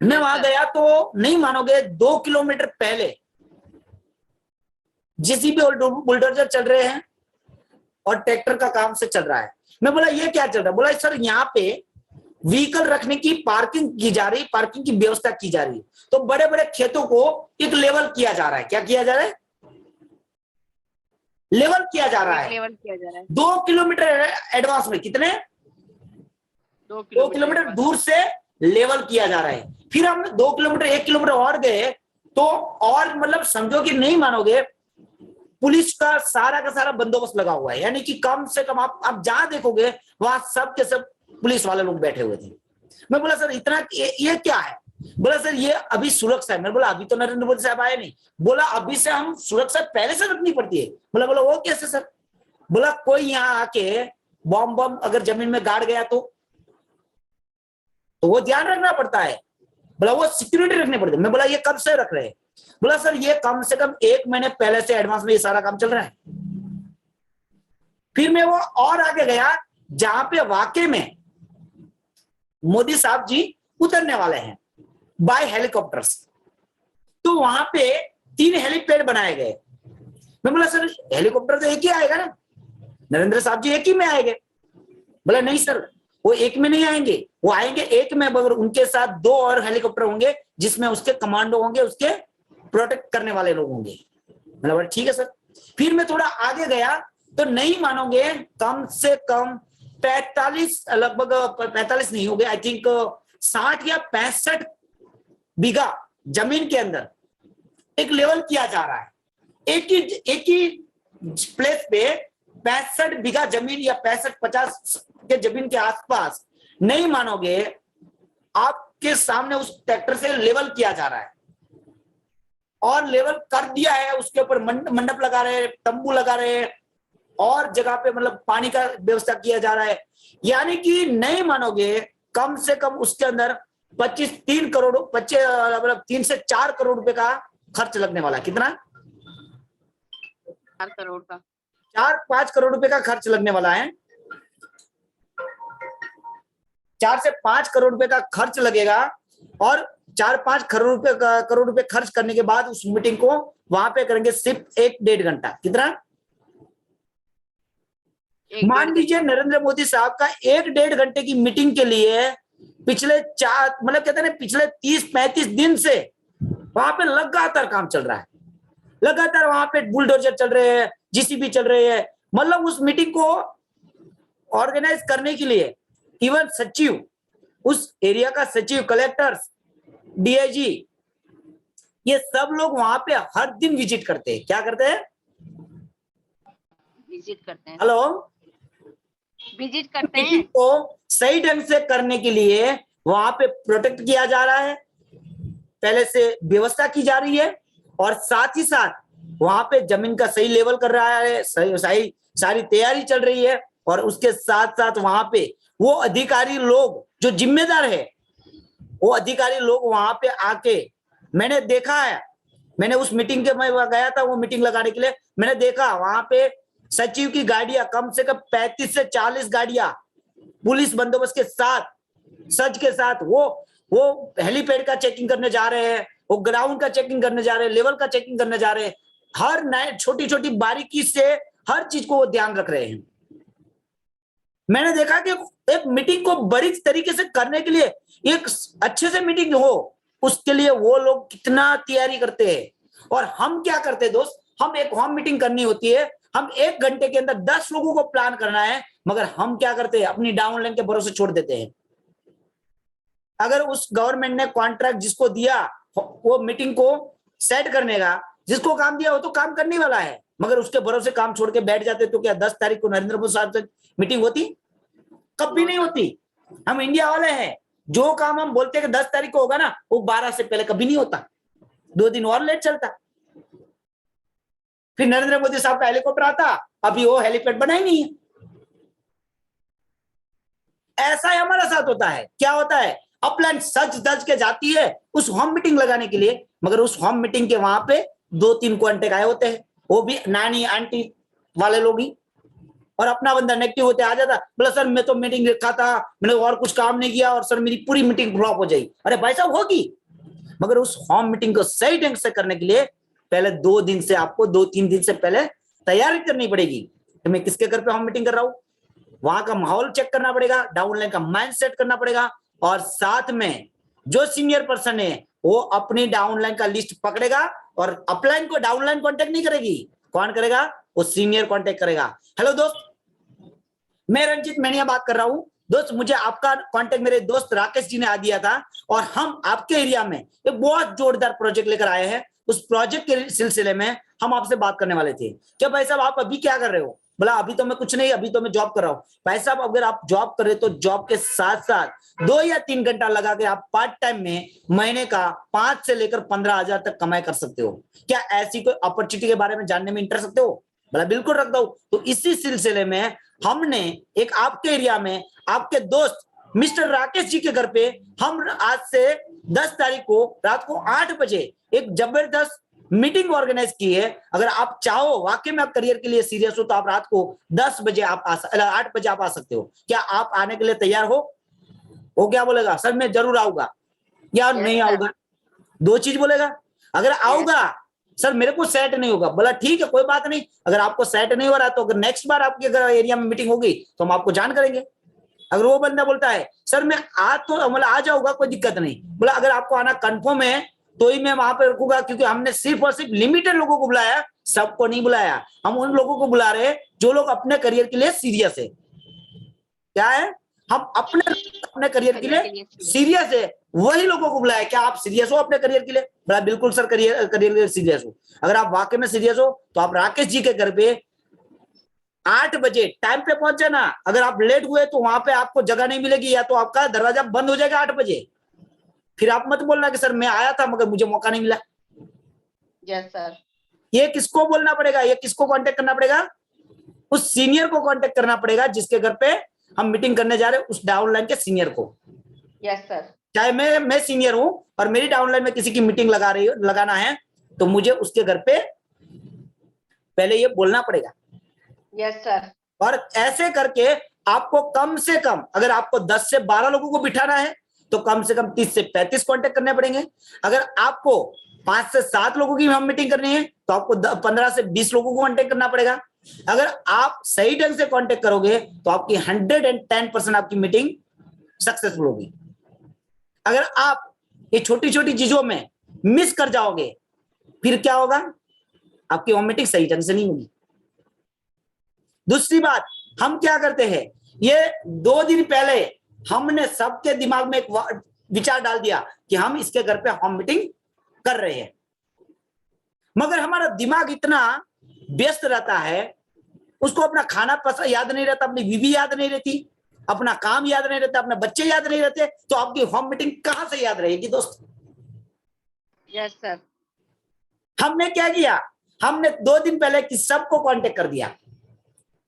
मैं वहां गया तो नहीं मानोगे, 2 किलोमीटर पहले जेसीबी और बुलडोजर चल रहे हैं और ट्रैक्टर का काम से चल रहा है। मैं बोला ये क्या चल रहा है? बोला सर यहाँ पे व्हीकल रखने की पार्किंग की जा रही, पार्किंग की व्यवस्था की जा रही है। तो बड़े बड़े खेतों को एक लेवल किया जा रहा है। क्या किया जा रहा है? लेवल किया जा रहा है। लेवल किया जा रहा है 2 किलोमीटर एडवांस में। कितने? 2 किलोमीटर दूर से लेवल किया जा रहा है। फिर हम 2 किलोमीटर 1 किलोमीटर और गए तो और मतलब समझो कि नहीं मानोगे, पुलिस का सारा बंदोबस्त लगा हुआ है। यानी कि कम से कम आप जहां देखोगे वहां सब के सब पुलिस वाले लोग बैठे हुए थे। मैं बोला सर इतना ये क्या है? बोला सर ये अभी सुरक्षा है। मैं बोला अभी तो नरेंद्र मोदी साहब आए नहीं। बोला अभी से हम सुरक्षा पहले से रखनी पड़ती है। बोला वो कैसे सर? बोला कोई यहाँ आके बम अगर जमीन में गाड़ गया तो वो ध्यान रखना पड़ता है। बोला वो सिक्योरिटी रखनी पड़ती है। मैं बोला ये कब से रख रहे हैं? बोला सर ये कम से कम 1 महीने पहले से एडवांस में ये सारा काम चल रहा है। फिर मैं वो और आगे गया जहां पे वाकई में मोदी साहब जी उतरने वाले हैं बाय हेलीकॉप्टर्स। तो वहां पे 3 हेलीपैड बनाए गए। मैं बोला सर हेलीकॉप्टर तो एक ही आएगा ना, नरेंद्र साहब जी एक ही में आएंगे। बोला नहीं सर वो एक में नहीं आएंगे, वो आएंगे एक में, मगर उनके साथ 2 और हेलीकॉप्टर होंगे जिसमें उसके कमांडो होंगे, उसके प्रोटेक्ट करने वाले लोग होंगे। मतलब ठीक है सर। फिर मैं थोड़ा आगे गया तो नहीं मानोगे, कम से कम 45 लगभग 45 नहीं हो गए, आई थिंक 60 या 65 बीघा जमीन के अंदर एक लेवल किया जा रहा है। एक ही प्लेस पे 65 बीघा जमीन या 65-50 के जमीन के आसपास, नहीं मानोगे, आपके सामने उस ट्रैक्टर से लेवल किया जा रहा है। और लेवल कर दिया है, उसके ऊपर मंडप लगा रहे हैं, तंबू लगा रहे हैं, और जगह पे मतलब पानी का व्यवस्था किया जा रहा है। यानी कि नहीं मानोगे, कम से कम उसके अंदर 3 करोड़ 25 मतलब 3 से 4 करोड़ रुपए का खर्च लगने वाला है। कितना? 4 करोड़ का, 4-5 करोड़ रुपए का खर्च लगने वाला है। 4 से 5 करोड़ रुपए का खर्च लगेगा। और 4-5 करोड़ रुपए खर्च करने के बाद उस मीटिंग को वहां पे करेंगे सिर्फ 1-1.5 घंटा। कितना? मान लीजिए नरेंद्र मोदी साहब का 1-1.5 घंटे की मीटिंग के लिए पिछले 4 मतलब कहते हैं पिछले 30-35 दिन से वहां पे लगातार काम चल रहा है। लगातार वहां पे बुलडोजर चल रहे हैं, जीसीबी चल रहे हैं। मतलब उस मीटिंग को ऑर्गेनाइज करने के लिए इवन सचिव, उस एरिया का सचिव, कलेक्टर्स, डीआईजी, ये सब लोग वहां पे हर दिन विजिट करते हैं। क्या करते हैं? विजिट करते हैं, हेलो, विजिट करते मीटिंग हैं। को सही ढंग से करने के लिए वहां पे प्रोटेक्ट किया जा रहा है, पहले से व्यवस्था की जा रही है, और साथ ही साथ वहां पे जमीन का सही लेवल कर रहा है, सही सारी तैयारी चल रही है। और उसके साथ साथ वहां पे वो अधिकारी लोग जो जिम्मेदार है, वो अधिकारी लोग वहां पे आके, मैंने देखा है, मैंने उस मीटिंग के मैं गया था वो मीटिंग लगाने के लिए, मैंने देखा वहां पे सचिव की गाड़ियां कम से कम 35 से 40 गाड़ियां पुलिस बंदोबस्त के साथ, सच के साथ वो हेलीपैड का चेकिंग करने जा रहे हैं, वो ग्राउंड का चेकिंग करने जा रहे हैं, लेवल का चेकिंग करने जा रहे हैं, हर नए छोटी छोटी बारीकी से हर चीज को वो ध्यान रख रहे हैं। मैंने देखा कि एक मीटिंग को बड़ी तरीके से करने के लिए, एक अच्छे से मीटिंग हो, उसके लिए वो लोग कितना तैयारी करते हैं। और हम क्या करते हैं दोस्त, हम एक होम मीटिंग करनी होती है, हम 1 घंटे के अंदर 10 लोगों को प्लान करना है, मगर हम क्या करते हैं, अपनी डाउनलाइन के भरोसे छोड़ देते हैं। अगर उस गवर्नमेंट ने कॉन्ट्रैक्ट जिसको दिया वो मीटिंग को सेट करने का, जिसको काम दिया वो तो काम करने वाला है, मगर उसके भरोसे काम छोड़ के बैठ जाते, तो क्या 10 तारीख को नरेंद्र मोदी साहब से मीटिंग होती? कभी नहीं होती। हम इंडिया वाले हैं, जो काम हम बोलते हैं कि 10 तारीख को होगा ना, वो 12 से पहले कभी नहीं होता, 2 दिन और लेट चलता। फिर नरेंद्र मोदी साहब का हेलीकॉप्टर आता, अभी वो हेलीपैड बना ही नहीं है। ऐसा ही हमारे साथ होता है। क्या होता है, अपलाइन सच धज के जाती है उस होम मीटिंग लगाने के लिए, मगर उस होम मीटिंग के वहां पे 2-3 कॉन्टेक्ट आए होते हैं, वो भी नानी आंटी वाले लोग ही, और अपना बंदा नेगेटिव होते आ जाता, बोला सर मैं तो मीटिंग रखा था, मैंने और कुछ काम नहीं किया, और सर मेरी पूरी मीटिंग फ्लॉप हो जाएगी। अरे भाई साहब होगी, मगर उस होम मीटिंग को सही ढंग से करने के लिए पहले 2 दिन से आपको 2-3 दिन से पहले तैयारी करनी पड़ेगी कि मैं किसके घर पे होम मीटिंग कर रहा हूं, वहां का माहौल चेक करना पड़ेगा, डाउनलाइन का माइंड सेट करना पड़ेगा, और साथ में जो सीनियर पर्सन है वो अपनी डाउनलाइन का लिस्ट पकड़ेगा, और अपलाइन को डाउनलाइन कांटेक्ट नहीं करेगी। कौन करेगा? वो सीनियर कांटेक्ट करेगा। हेलो दोस्त, मैं रंजीत मेनिया बात कर रहा हूं। दोस्त, मुझे आपका कांटेक्ट मेरे दोस्त राकेश जी ने आ दिया था, और हम आपके एरिया में एक बहुत जोरदार प्रोजेक्ट लेकर आए हैं। उस प्रोजेक्ट के सिलसिले में हम आपसे बात करने वाले थे। क्या भाई साहब आप अभी क्या कर रहे हो? बोला अभी तो मैं कुछ नहीं, अभी तो मैं जॉब कर रहा हूँ। भाई साहब अगर आप जॉब कर रहे तो जॉब के साथ साथ 2 या 3 घंटा लगा के आप पार्ट टाइम में महीने का 5 से लेकर 15,000 तक कमाई कर सकते हो। क्या ऐसी कोई अपॉर्चुनिटी के बारे में जानने में इंटरेस्ट रखते हो? बोला बिल्कुल रखता हूं। तो इसी सिलसिले में हमने एक आपके एरिया में आपके दोस्त मिस्टर राकेश जी के घर पे हम आज से 10 तारीख को रात को 8 बजे एक जबरदस्त मीटिंग ऑर्गेनाइज की है। अगर आप चाहो वाकई में आप करियर के लिए सीरियस हो तो आप रात को 10 बजे आप 8 बजे आप आ सकते हो। क्या आप आने के लिए तैयार हो? वो क्या बोलेगा, सर मैं जरूर आऊंगा, या Yes, नहीं sir. आऊंगा? 2 चीज बोलेगा। अगर आऊंगा सर मेरे को सेट नहीं होगा, बोला ठीक है कोई बात नहीं, अगर आपको सेट नहीं हो रहा तो अगर नेक्स्ट बार आपके अगर एरिया में मीटिंग होगी तो हम आपको जान करेंगे। अगर वो बंदा बोलता है सर मैं आज तो मतलब आ जाऊंगा कोई दिक्कत नहीं, बोला अगर आपको आना कंफर्म है तो ही मैं वहां पे रखूंगा, क्योंकि हमने सिर्फ और सिर्फ लिमिटेड लोगों को बुलाया, सबको नहीं बुलाया। हम उन लोगों को बुला रहे हैं जो लोग अपने करियर के लिए सीरियस है। क्या है, हम अपने करियर के लिए सीरियस है, वही लोगों को बुलाया। क्या आप सीरियस हो अपने करियर के लिए? बोला बिल्कुल सर करियर के लिए सीरियस हो। अगर आप वाकई में सीरियस हो तो आप राकेश जी के घर पे 8 बजे टाइम पे पहुंच जाना। अगर आप लेट हुए तो वहां पे आपको जगह नहीं मिलेगी, या तो आपका दरवाजा बंद हो जाएगा 8 बजे। फिर आप मत बोलना कि सर मैं आया था मगर मुझे मौका नहीं मिला। Yes sir. ये किसको बोलना पड़ेगा, ये किसको कांटेक्ट करना पड़ेगा? उस सीनियर को कांटेक्ट करना पड़ेगा जिसके घर पे हम मीटिंग करने जा रहे हैं, उस डाउनलाइन के सीनियर को। Yes sir. चाहे मैं सीनियर हूं और मेरी डाउनलाइन में किसी की मीटिंग लगाना है तो मुझे उसके घर पे पहले ये बोलना पड़ेगा। Yes sir. और ऐसे करके आपको कम से कम, अगर आपको 10 से 12 लोगों को बिठाना है तो कम से कम 30 से 35 कांटेक्ट करने पड़ेंगे। अगर आपको 5 से 7 लोगों की हम मीटिंग करनी है तो आपको 15 से 20 लोगों को कांटेक्ट करना पड़ेगा। अगर आप सही ढंग से कांटेक्ट करोगे तो आपकी 110% आपकी मीटिंग सक्सेसफुल होगी। अगर आप ये छोटी छोटी चीजों में मिस कर जाओगे फिर क्या होगा, आपकी होम मीटिंग सही ढंग से नहीं होगी। दूसरी बात, हम क्या करते हैं, ये 2 दिन पहले हमने सबके दिमाग में एक विचार डाल दिया कि हम इसके घर पे होम मीटिंग कर रहे हैं। मगर हमारा दिमाग इतना व्यस्त रहता है, उसको अपना खाना पसंद याद नहीं रहता, अपनी बीवी याद नहीं रहती, अपना काम याद नहीं रहता, अपने बच्चे याद नहीं रहते, तो आपकी होम मीटिंग कहां से याद रहेगी दोस्त? Yes sir. हमने क्या किया, हमने 2 दिन पहले कि सबको कांटेक्ट कर दिया,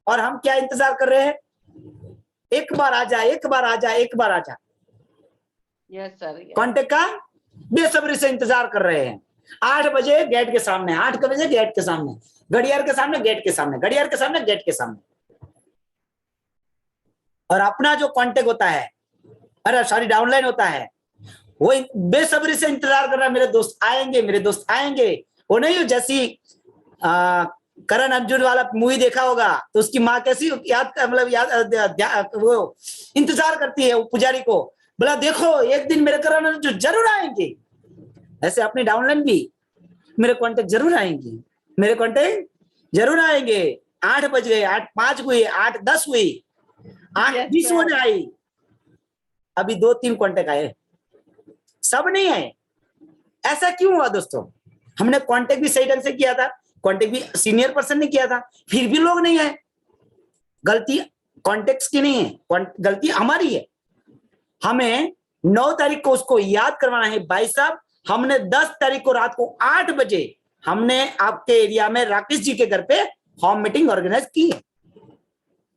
और हम क्या इंतजार कर रहे हैं, एक बार आ जा, एक बार आ जा, एक बार आ जा। Yes sir. कांटेक्ट का बेसब्री से इंतजार कर रहे हैं। 8 बजे गेट के सामने, 8 बजे गेट के सामने, घड़ियाल के सामने, गेट के सामने, घड़ियाल के सामने, गेट के सामने। और अपना जो कांटेक्ट होता है, अरे सॉरी डाउनलाइन होता है, वो बेसब्री से इंतजार कर रहा है, मेरे दोस्त आएंगे, मेरे दोस्त आएंगे। वो नहीं, जैसी करण अर्जुन वाला मूवी देखा होगा, तो उसकी माँ कैसी याद, मतलब याद वो इंतजार करती है वो पुजारी को, बोला देखो एक दिन मेरे करण अर्जुन जरूर आएंगे। ऐसे अपनी डाउनलाइन भी मेरे कांटेक्ट जरूर आएंगे, मेरे कांटेक्ट जरूर आएंगे। 8 बज गए, 8:05 हुई, 8:10 हुई, 8:20 होने आई, अभी 2-3 कांटेक्ट आए, सब नहीं आए। ऐसा क्यों हुआ दोस्तों? हमने कांटेक्ट भी सही ढंग से किया था, कांटेक्ट भी सीनियर पर्सन ने किया था, फिर भी लोग नहीं आए। गलती कांटेक्ट की नहीं है, गलती हमारी है। हमें 9 तारीख को उसको याद करवाना है, भाई साहब हमने 10 तारीख को रात को 8 बजे हमने आपके एरिया में राकेश जी के घर पे होम मीटिंग ऑर्गेनाइज की है,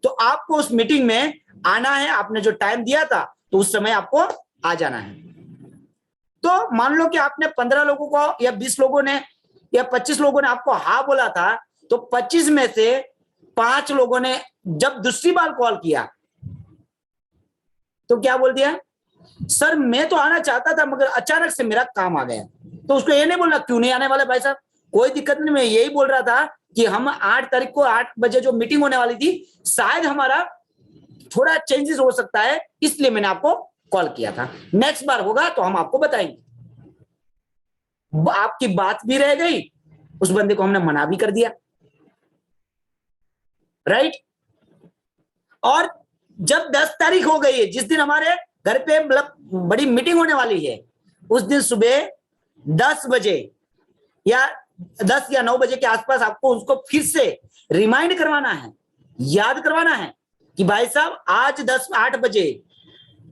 तो आपको उस मीटिंग में आना है। आपने जो टाइम दिया था तो उस समय आपको आ जाना है। तो मान लो कि आपने 15 लोगों को या 20 लोगों ने या 25 लोगों ने आपको हाँ बोला था, तो 25 में से 5 लोगों ने जब दूसरी बार कॉल किया तो क्या बोल दिया, सर मैं तो आना चाहता था मगर अचानक से मेरा काम आ गया। तो उसको ये नहीं बोलना क्यों नहीं आने वाले भाई साहब, कोई दिक्कत नहीं, मैं यही बोल रहा था कि हम 8 तारीख को 8 बजे जो मीटिंग होने वाली थी, शायद हमारा थोड़ा चेंजेस हो सकता है, इसलिए मैंने आपको कॉल किया था। नेक्स्ट बार होगा तो हम आपको बताएंगे। आपकी बात भी रह गई, उस बंदे को हमने मना भी कर दिया, राइट। और जब 10 तारीख हो गई है, जिस दिन हमारे घर पे मतलब बड़ी मीटिंग होने वाली है, उस दिन सुबह 10 बजे या 10 या 9 बजे के आसपास आपको उसको फिर से रिमाइंड करवाना है, याद करवाना है कि भाई साहब आज 8 बजे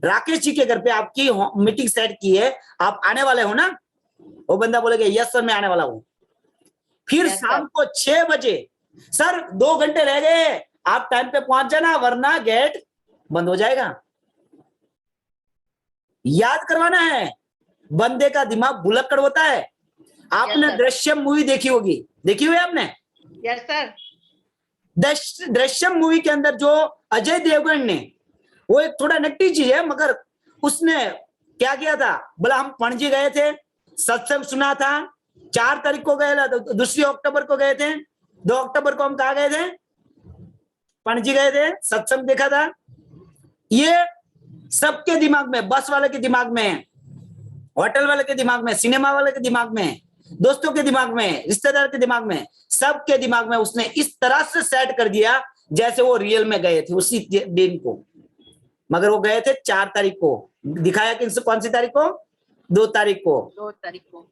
राकेश जी के घर पे आपकी मीटिंग सेट की है, आप आने वाले हो ना? वो बंदा बोलेगा यस सर मैं आने वाला हूं। फिर शाम को 6 बजे, सर 2 घंटे रह गए, आप टाइम पे पहुंच जाना वरना गेट बंद हो जाएगा। याद करवाना है, बंदे का दिमाग भुलक्कड़ होता है। आपने दृश्यम मूवी देखी होगी, देखी हुई आपने? Yes sir. दृश्यम मूवी के अंदर जो अजय देवगन ने, वो एक थोड़ा नट्टी चीज है, मगर उसने क्या किया था, बोला हम पणजी गए थे, सत्संग सुना था, 4 तारीख को गए, 2 अक्टूबर को गए थे, 2 अक्टूबर को हम कहा गए थे, पणजी गए थे, सत्संग देखा था। ये सबके दिमाग में, बस वाले के दिमाग में, होटल वाले के दिमाग में, सिनेमा वाले के दिमाग में, दोस्तों के दिमाग में, रिश्तेदार के दिमाग में, सबके दिमाग में उसने इस तरह से सेट कर दिया जैसे वो रियल में गए थे उसी दिन को। मगर वो गए थे 4 तारीख को, दिखाया कि कौन सी तारीख को, 2 तारीख को। 2 तारीख को।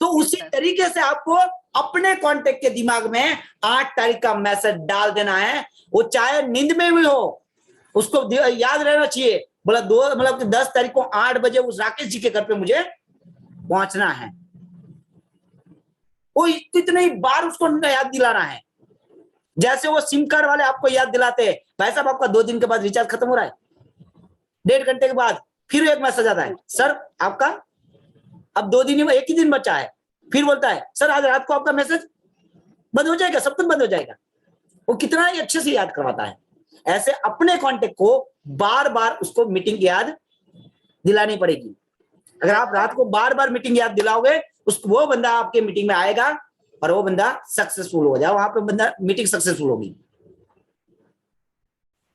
तो उसी तरीके से आपको अपने कांटेक्ट के दिमाग में 8 तारीख का मैसेज डाल देना है, वो चाहे नींद में भी हो, उसको याद रहना चाहिए। बोला 10 तारीख को 8 बजे उस राकेश जी के घर पे मुझे पहुंचना है। वो इतनी बार उसको याद दिलाना है, जैसे वो सिम कार्ड वाले आपको याद दिलाते हैं, भाई साहब आपका 2 दिन के बाद रिचार्ज खत्म हो रहा है, 1.5 घंटे के बाद फिर एक मैसेज आता है, सर आपका अब 2 दिन, एक ही दिन बचा है। फिर बोलता है सर आज रात को आपका मैसेज बंद हो जाएगा, सब कुछ बंद हो जाएगा। वो कितना ही अच्छे से याद करवाता है। ऐसे अपने कांटेक्ट को बार बार उसको मीटिंग याद दिलानी पड़ेगी। अगर आप रात को बार बार मीटिंग याद दिलाओगे, वो बंदा आपके मीटिंग में आएगा और वो बंदा सक्सेसफुल हो जाए, वहां पे बंदा मीटिंग सक्सेसफुल होगी।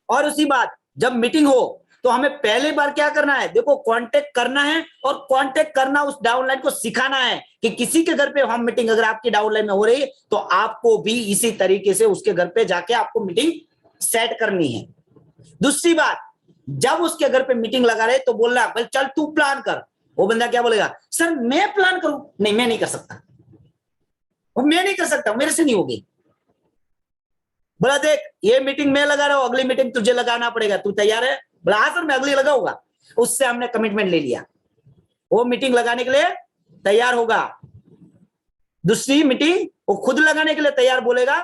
और उसी बात जब मीटिंग हो तो हमें पहले बार क्या करना है, देखो कांटेक्ट करना है, और कांटेक्ट करना उस डाउनलाइन को सिखाना है कि किसी के घर पे हम मीटिंग अगर आपकी डाउनलाइन में हो रही है तो आपको भी इसी तरीके से उसके घर पे जाके आपको मीटिंग सेट करनी है। दूसरी बात, जब उसके घर पे मीटिंग लगा रहे तो बोलना भाई चल तू प्लान कर। वो बंदा क्या बोलेगा, सर मैं प्लान करूं? नहीं मैं नहीं कर सकता। वो मैं नहीं कर सकता, मेरे से नहीं होगी। बोला देख ये मीटिंग मैं लगा रहा हूं, अगली मीटिंग तुझे लगाना पड़ेगा, तू तैयार है? बोला हाँ सर मैं अगली लगाऊंगा। उससे हमने कमिटमेंट ले लिया, वो मीटिंग लगाने के लिए तैयार होगा। दूसरी मीटिंग वो खुद लगाने के लिए तैयार बोलेगा,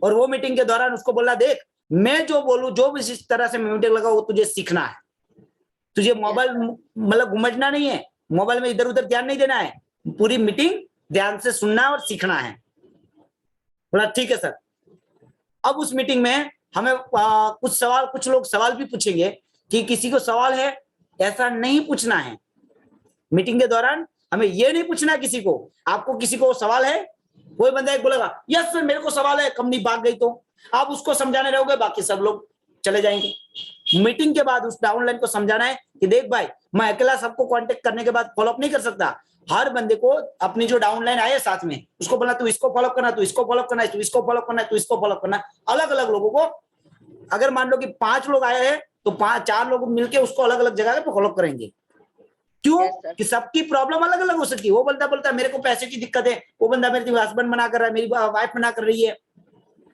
और वो मीटिंग के दौरान उसको बोला देख मैं जो बोलूं, जो भी इस तरह से मीटिंग लगाओ, वो तुझे सीखना है। तुझे मोबाइल मतलब घुमटना नहीं है, मोबाइल में इधर उधर ध्यान नहीं देना है, पूरी मीटिंग ध्यान से सुनना है और सीखना है। बोला ठीक है सर। अब उस मीटिंग में हमें कुछ लोग सवाल भी पूछेंगे कि किसी को सवाल है, ऐसा नहीं पूछना है। मीटिंग के दौरान हमें ये नहीं पूछना किसी को, आपको किसी को सवाल है, कोई बंदा एक बोलेगा यस सर मेरे को सवाल है, कंपनी भाग गई तो आप उसको समझाने रहोगे, बाकी सब लोग चले जाएंगे। मीटिंग के बाद उस डाउनलाइन को समझाना है कि देख भाई मैं अकेला सबको कांटेक्ट करने के बाद फॉलोअप नहीं कर सकता, हर बंदे को अपनी जो डाउनलाइन आए साथ में उसको बोलना तू इसको फॉलो करना, तू इसको फॉलो करना, तू इसको फॉलो करना, तू इसको फॉलो करना। अलग अलग लोगों को, अगर मान लो कि 5 लोग आए हैं तो 4 लोग मिलकर उसको अलग अलग जगह पे फॉलो करेंगे। क्यों? कि सबकी प्रॉब्लम अलग अलग हो सकती है। वो बोलता मेरे को पैसे की दिक्कत है, वो बंदा मेरे हस्बैंड मना कर रहा है, मेरी वाइफ मना कर रही है,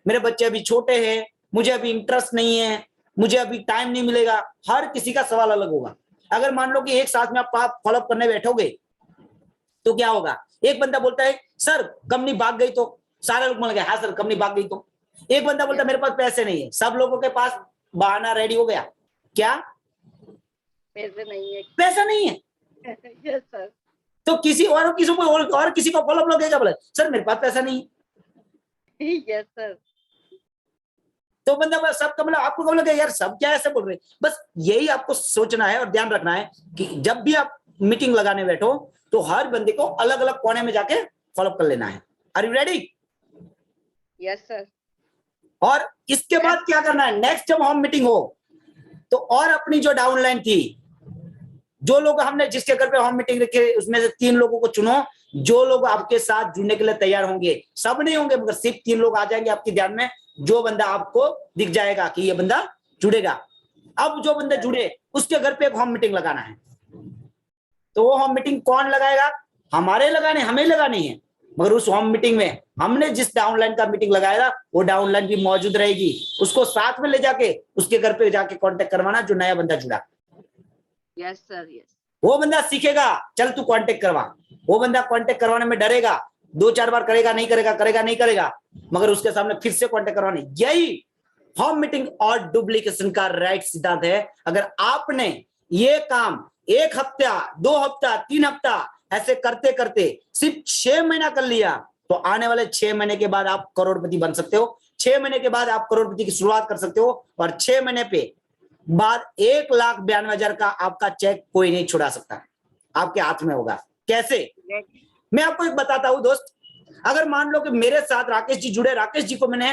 मेरे बच्चे अभी छोटे हैं, मुझे अभी इंटरेस्ट नहीं है, मुझे अभी टाइम नहीं मिलेगा। हर किसी का सवाल अलग होगा। अगर मान लो कि एक साथ में आप फॉलोअप करने बैठोगे तो क्या होगा? एक बंदा बोलता है सर कंपनी भाग गई तो, सारे लोग बोल गए हाँ सर कंपनी भाग गई तो। एक बंदा बोलता मेरे पास पैसे नहीं है, सब लोगों के पास बहाना रेडी हो गया, क्या पैसे नहीं है। पैसा नहीं है? Yes sir. तो किसी को फॉलोअप लगेगा, बोले सर मेरे पास पैसा नहीं है। Yes sir. तो बंदा सब मतलब आपको कब लगे यार सब क्या ऐसे बोल रहे। बस यही आपको सोचना है और ध्यान रखना है कि जब भी आप मीटिंग लगाने बैठो तो हर बंदे को अलग अलग कोने में जाके फॉलोअप कर लेना है। Are you ready? Yes sir. और इसके बाद क्या करना है, नेक्स्ट जब होम मीटिंग हो तो और अपनी जो डाउनलाइन थी, जो लोग हमने जिसके घर पे होम मीटिंग रखे उसमें से 3 लोगों को चुनो जो लोग आपके साथ जुड़ने के लिए तैयार होंगे। सब नहीं होंगे मगर सिर्फ 3 लोग आ जाएंगे आपके ध्यान में, जो बंदा आपको दिख जाएगा कि ये बंदा जुड़ेगा। अब जो बंदे जुड़े उसके घर पे एक होम मीटिंग लगाना है। तो वो होम मीटिंग कौन लगाएगा? हमें लगानी है, मगर उस होम मीटिंग में हमने जिस डाउनलाइन का मीटिंग लगाया था वो डाउनलाइन भी मौजूद रहेगी। उसको साथ में ले जाके उसके घर पे जाके कांटेक्ट करवाना जो नया बंदा जुड़ा। Yes sir. यस। वो बंदा सीखेगा, चल तू कांटेक्ट करवा। वो बंदा कांटेक्ट करवाने में डरेगा, 2-4 बार करेगा नहीं करेगा, मगर उसके सामने फिर से कांटेक्ट करवाने। यही होम मीटिंग और डुप्लीकेशन का राइट सिद्धांत है। अगर आपने ये काम 1 हफ्ता 2 हफ्ता 3 हफ्ता ऐसे करते करते सिर्फ 6 महीना कर लिया तो आने वाले 6 महीने के बाद आप करोड़पति बन सकते हो। 6 महीने के बाद आप करोड़पति की शुरुआत कर सकते हो और 6 महीने पे बाद 1,92,000 का आपका चेक कोई नहीं छुड़ा सकता, आपके हाथ में होगा। कैसे? मैं आपको एक बताता हूं दोस्त। अगर मान लो कि मेरे साथ राकेश जी जुड़े, राकेश जी को मैंने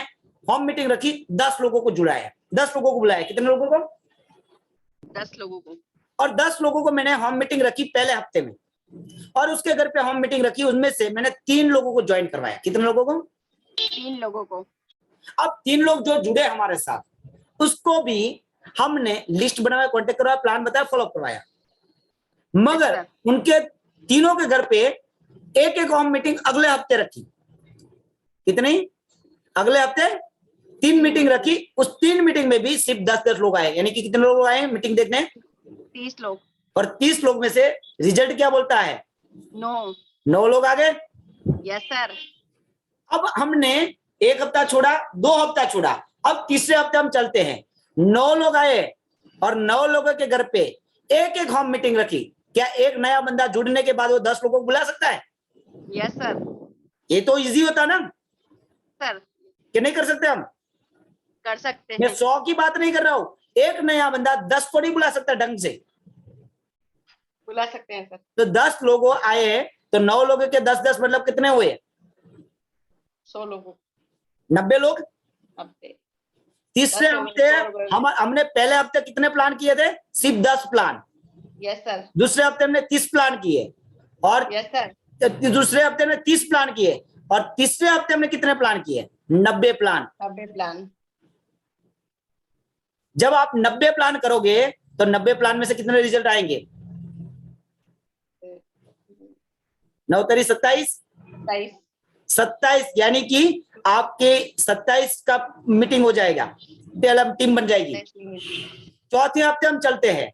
होम मीटिंग रखी, 10 लोगों को जुड़ा है, 10 लोगों को बुलाया। कितने लोगों को? 10 लोगों को। और 10 लोगों को मैंने होम मीटिंग रखी पहले हफ्ते में, और उसके घर पे होम मीटिंग रखी, उसमें से मैंने 3 लोगों को ज्वाइन करवाया। कितने लोगों को? 3 लोगों को। अब 3 लोग जो जुड़े हमारे साथ उसको भी हमने लिस्ट बनाया, कांटेक्ट करवाया, प्लान बताया, फॉलोअप करवाया। मगर उनके तीनों के घर पे एक एक होम मीटिंग अगले हफ्ते रखी। कितनी? अगले हफ्ते 3 मीटिंग रखी। उस 3 मीटिंग में भी सिर्फ 10-10 लोग आए, यानी कि कितने लोग आए मीटिंग देखने? 30 लोग। और 30 लोग में से रिजल्ट क्या बोलता है? 9 लोग आ गए। Yes sir. अब हमने 1 हफ्ता छोड़ा, 2 हफ्ता छोड़ा, अब तीसरे हफ्ते हम चलते हैं। 9 लोग आए और 9 लोगों के घर पे एक एक होम मीटिंग रखी। क्या एक नया बंदा जुड़ने के बाद वो 10 लोगों को बुला सकता है? Yes sir. ये तो इजी होता ना सर। कि नहीं कर सकते हम? कर सकते मैं हैं। 100 की बात नहीं कर रहा हूं, एक नया बंदा 10 को नहीं बुला सकता ढंग से। बुला सकते हैं सर। तो 10 लोग आए हैं तो 9 लोगों के 10-10 मतलब कितने हुए? 100 लोगों। 90 लोग। हफ्ते। तीसरे हफ्ते हमने पहले हफ्ते कितने प्लान किए थे? सिर्फ 10 प्लान। Yes sir. दूसरे हफ्ते हमने 30 प्लान किए और यस सर। दूसरे हफ्ते में 30 प्लान किए और तीसरे हफ्ते में कितने प्लान किए? 90 प्लान। 90 प्लान। जब आप 90 प्लान करोगे तो 90 प्लान में से कितने रिजल्ट आएंगे? 9 तारीख 27, 27 यानी कि आपके 27 का मीटिंग हो जाएगा, टीम बन जाएगी। चौथे हफ्ते हम चलते हैं,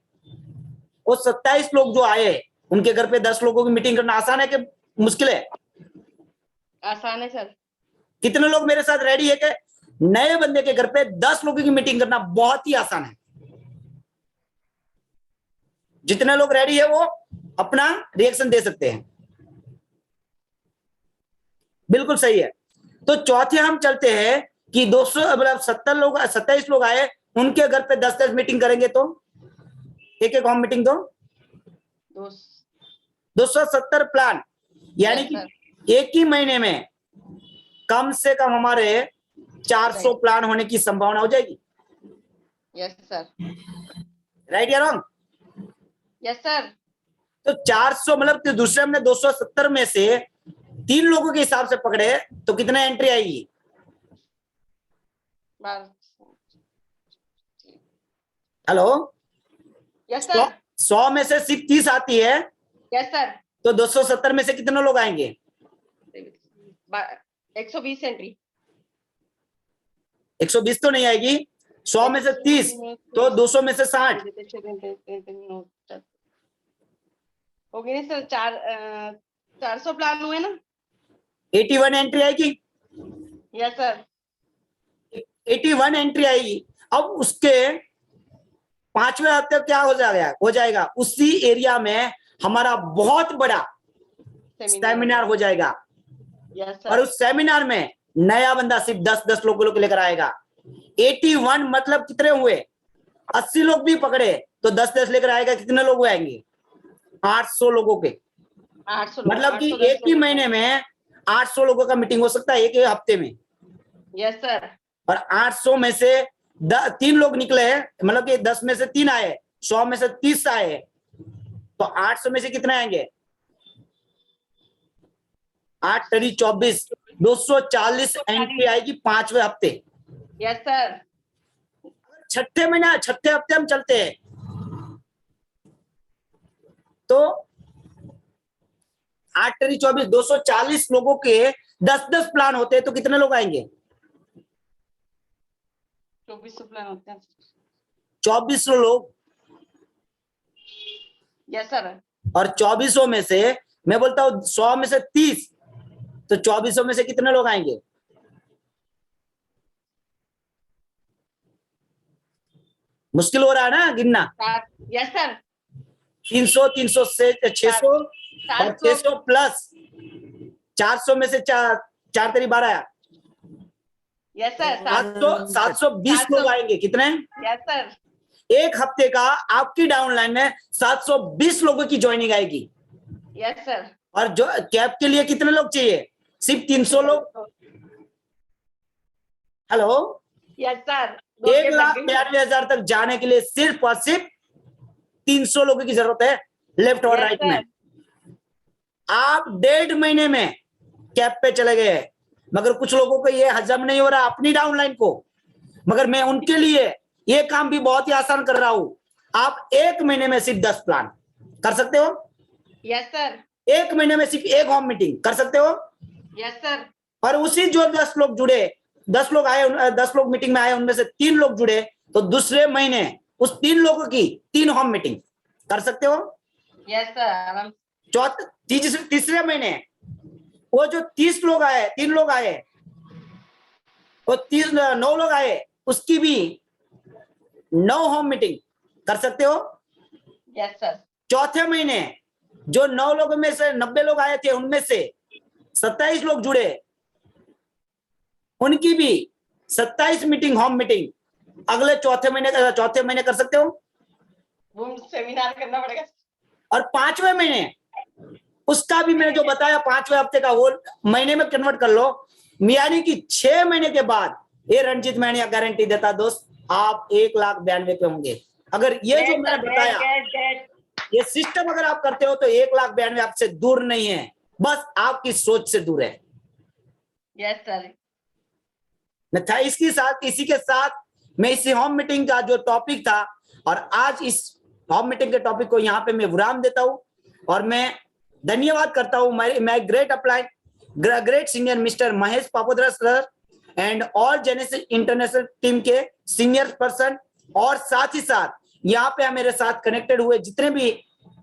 वो 27 लोग जो आए उनके घर पे 10 लोगों की मीटिंग करना आसान है कि मुश्किल है? आसान है सर। कितने लोग मेरे साथ रेडी है कि नए बंदे के घर पे 10 लोगों की मीटिंग करना बहुत ही आसान है? जितने लोग रेडी है वो अपना रिएक्शन दे सकते हैं। बिल्कुल सही है। तो चौथे हम चलते हैं कि 200 मतलब 27 लोग आए, उनके घर पे 10-10 मीटिंग करेंगे तो एक एक होम मीटिंग दो 270 प्लान, यानी कि एक ही महीने में कम से कम हमारे 400 प्लान होने की संभावना हो जाएगी। Yes sir. राइट या रॉन्ग? Yes sir. तो 400 मतलब कि दूसरे हमने 270 में से 3 लोगों के हिसाब से पकड़े तो कितने एंट्री आएगी? हेलो? Yes sir. 100 में से सिर्फ 30 आती है। Yes sir. तो 270 में से कितने लोग आएंगे? 120 एंट्री। 120 तो नहीं आएगी। 100 में से 30 तो 200 में से 60 होगी नहीं सर। 400 प्लान हुए ना। 81 एंट्री आएगी। Yes sir. 81 एंट्री आएगी। अब उसके 5वें हफ्ते क्या हो जाएगा उसी एरिया में हमारा बहुत बड़ा सेमिनार हो जाएगा। Yes sir. और उस सेमिनार में नया बंदा सिर्फ 10-10 लोगों को लेकर आएगा। 81 मतलब कितने हुए? 80 लोग भी पकड़े तो 10-10 लेकर आएगा, कितने लोग आएंगे? 800 लोगों के। 800 मतलब कि एक ही महीने में 800 लोगों का मीटिंग हो सकता है एक हफ्ते में। Yes sir. और 800 में से 3 लोग निकले, मतलब कि 10 में से 3 आए, 100 में से 30 आए, तो 800 में से कितने आएंगे? 8 × 24 240 एंट्री आएगी 5वें हफ्ते। Yes sir. छठे हफ्ते हम चलते हैं तो 8 × 24 240 लोगों के 10-10 प्लान होते हैं तो कितने लोग आएंगे? 2400 प्लान होते हैं। 2400 लोग। Yes sir. और 2400 में से मैं बोलता हूं 100 में से 30 तो 2400 में से कितने लोग आएंगे? मुश्किल हो रहा है ना गिनना? Yes sir. 300 300 से 600 और 600 प्लस 400 में से 4 तेरी 12। Yes sir. 720 लोग आएंगे। कितने? Yes sir. एक हफ्ते का आपकी डाउनलाइन में 720 लोगों की ज्वाइनिंग आएगी। Yes sir. और जो कैप के लिए कितने लोग चाहिए? सिर्फ 300 लोग। हेलो? Yes sir. 1,92,000 तक जाने के लिए सिर्फ और सिर्फ 300 लोगों की जरूरत है, लेफ्ट और राइट में। आप 1.5 महीने में कैप पे चले गए, मगर कुछ लोगों को ये हजम नहीं हो रहा अपनी डाउनलाइन को, मगर मैं उनके लिए ये काम भी बहुत ही आसान कर रहा हूं। आप 1 महीने में सिर्फ 10 प्लान कर सकते हो। Yes sir. 1 महीने में सिर्फ 1 होम मीटिंग कर सकते हो। Yes sir. और उसी जो 10 लोग जुड़े, 10 लोग आए, 10 लोग मीटिंग में आए, उनमें से 3 लोग जुड़े तो दूसरे महीने उस 3 लोगों की 3 होम मीटिंग कर सकते हो। Yes sir. तीसरे महीने वो जो 30 लोग आए, 3 लोग आए, वो 9 लोग आए, उसकी भी 9 होम मीटिंग कर सकते हो। Yes sir. चौथे महीने जो 9 लोगों में से 90 लोग आए थे, उनमें से 27 लोग जुड़े, उनकी भी 27 मीटिंग होम मीटिंग अगले चौथे महीने कर सकते हो। वो सेमिनार करना पड़ेगा। और 5वें महीने उसका भी मैंने जो बताया 5वें हफ्ते का वो महीने में कन्वर्ट कर लो, यानी कि 6 महीने के बाद ये रणजीत मैनिया गारंटी देता दोस्त, आप 1,92,000 पे होंगे। अगर ये जो मैंने बताया ये सिस्टम अगर आप करते हो तो 1,92,000 आपसे दूर नहीं है, बस आपकी सोच से दूर है। Yes sir. मैं था इसी के साथ मैं इसी होम मीटिंग का जो टॉपिक था, और आज इस होम मीटिंग के टॉपिक को यहाँ पे मैं विराम देता हूँ और मैं धन्यवाद करता हूँ। मैं great upline great senior mister Mahesh Papodara sir and all Genesis international team के सीनियर पर्सन, और साथ ही साथ यहाँ पे मेरे साथ कनेक्टेड हुए जितने भी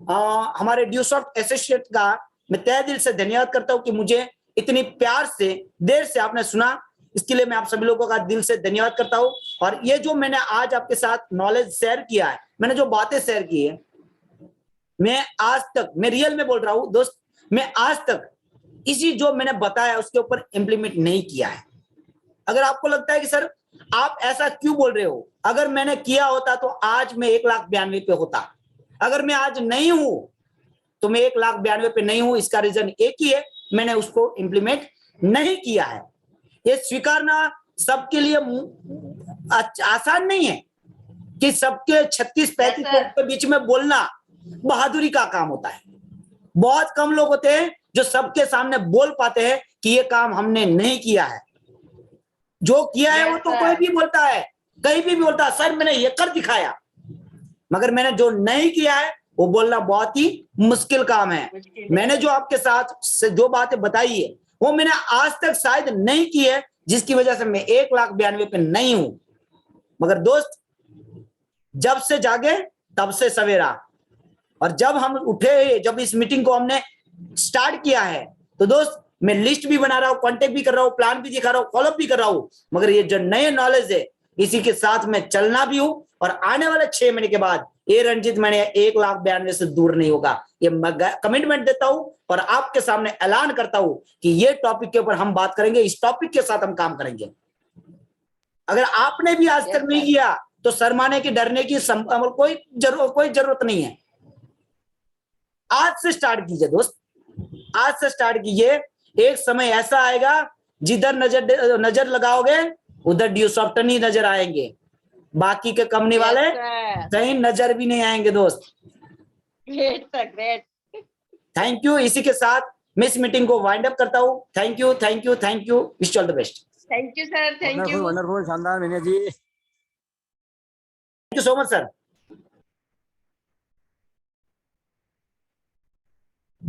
हमारे ड्यूसॉफ्ट एसोसिएट का मैं तहे दिल से धन्यवाद करता हूँ कि मुझे इतनी प्यार से देर से आपने सुना। इसके लिए मैं आप सभी लोगों का दिल से धन्यवाद करता हूँ। और ये जो मैंने आज आपके साथ नॉलेज शेयर किया है, मैंने जो बातें शेयर की है, मैं आज तक, मैं रियल में बोल रहा हूँ दोस्त, मैं आज तक इसी जो मैंने बताया उसके ऊपर इंप्लीमेंट नहीं किया है। अगर आपको लगता है कि सर आप ऐसा क्यों बोल रहे हो, अगर मैंने किया होता तो आज मैं 1,92,000 पे होता। अगर मैं आज नहीं हूं तो मैं 1,92,000 पे नहीं हूं। इसका रीजन एक ही है, मैंने उसको इंप्लीमेंट नहीं किया है। ये स्वीकारना सबके लिए आसान नहीं है कि सबके 36-35 लोगों के बीच में बोलना बहादुरी का काम होता है। बहुत कम लोग होते हैं जो सबके सामने बोल पाते हैं कि ये काम हमने नहीं किया है। जो किया है वो तो कोई भी बोलता है, कहीं भी बोलता है सर मैंने ये कर दिखाया, मगर मैंने जो नहीं किया है वो बोलना बहुत ही मुश्किल काम है। मैंने जो आपके साथ से जो बातें बताई है वो मैंने आज तक शायद नहीं की है, जिसकी वजह से मैं 1,92,000 पे नहीं हूं। मगर दोस्त, जब से जागे तब से सवेरा, और जब हम उठे, जब इस मीटिंग को हमने स्टार्ट किया है, तो दोस्त मैं लिस्ट भी बना रहा हूँ, कांटेक्ट भी कर रहा हूँ, प्लान भी दिखा रहा हूँ, फॉलोअप भी कर रहा हूँ। मगर ये जो नए नॉलेज है इसी के साथ मैं चलना भी हूं, और आने वाले 6 महीने के बाद ये रंजीत मैंने 1,92,000 से दूर नहीं होगा। ये मैं कमिटमेंट देता हूं और आपके सामने ऐलान करता हूं कि ये टॉपिक के ऊपर हम बात करेंगे, इस टॉपिक के साथ हम काम करेंगे। अगर आपने भी आज तक नहीं किया तो शर्माने की, डरने की कोई जरूरत नहीं है। आज से स्टार्ट कीजिए दोस्त, आज से स्टार्ट कीजिए। एक समय ऐसा आएगा जिधर नजर लगाओगे उधर ड्यूसॉफ्ट नहीं नजर आएंगे, बाकी के कंपनी वाले कहीं नजर भी नहीं आएंगे दोस्त। Great sir, great. Thank you. इसी के साथ मैं इस मीटिंग को वाइंड अप करता हूँ। Thank you, thank you, thank you. Wish you all the best. Thank you sir, thank you. Wonderful, शानदार Vinay ji. Thank you so much sir.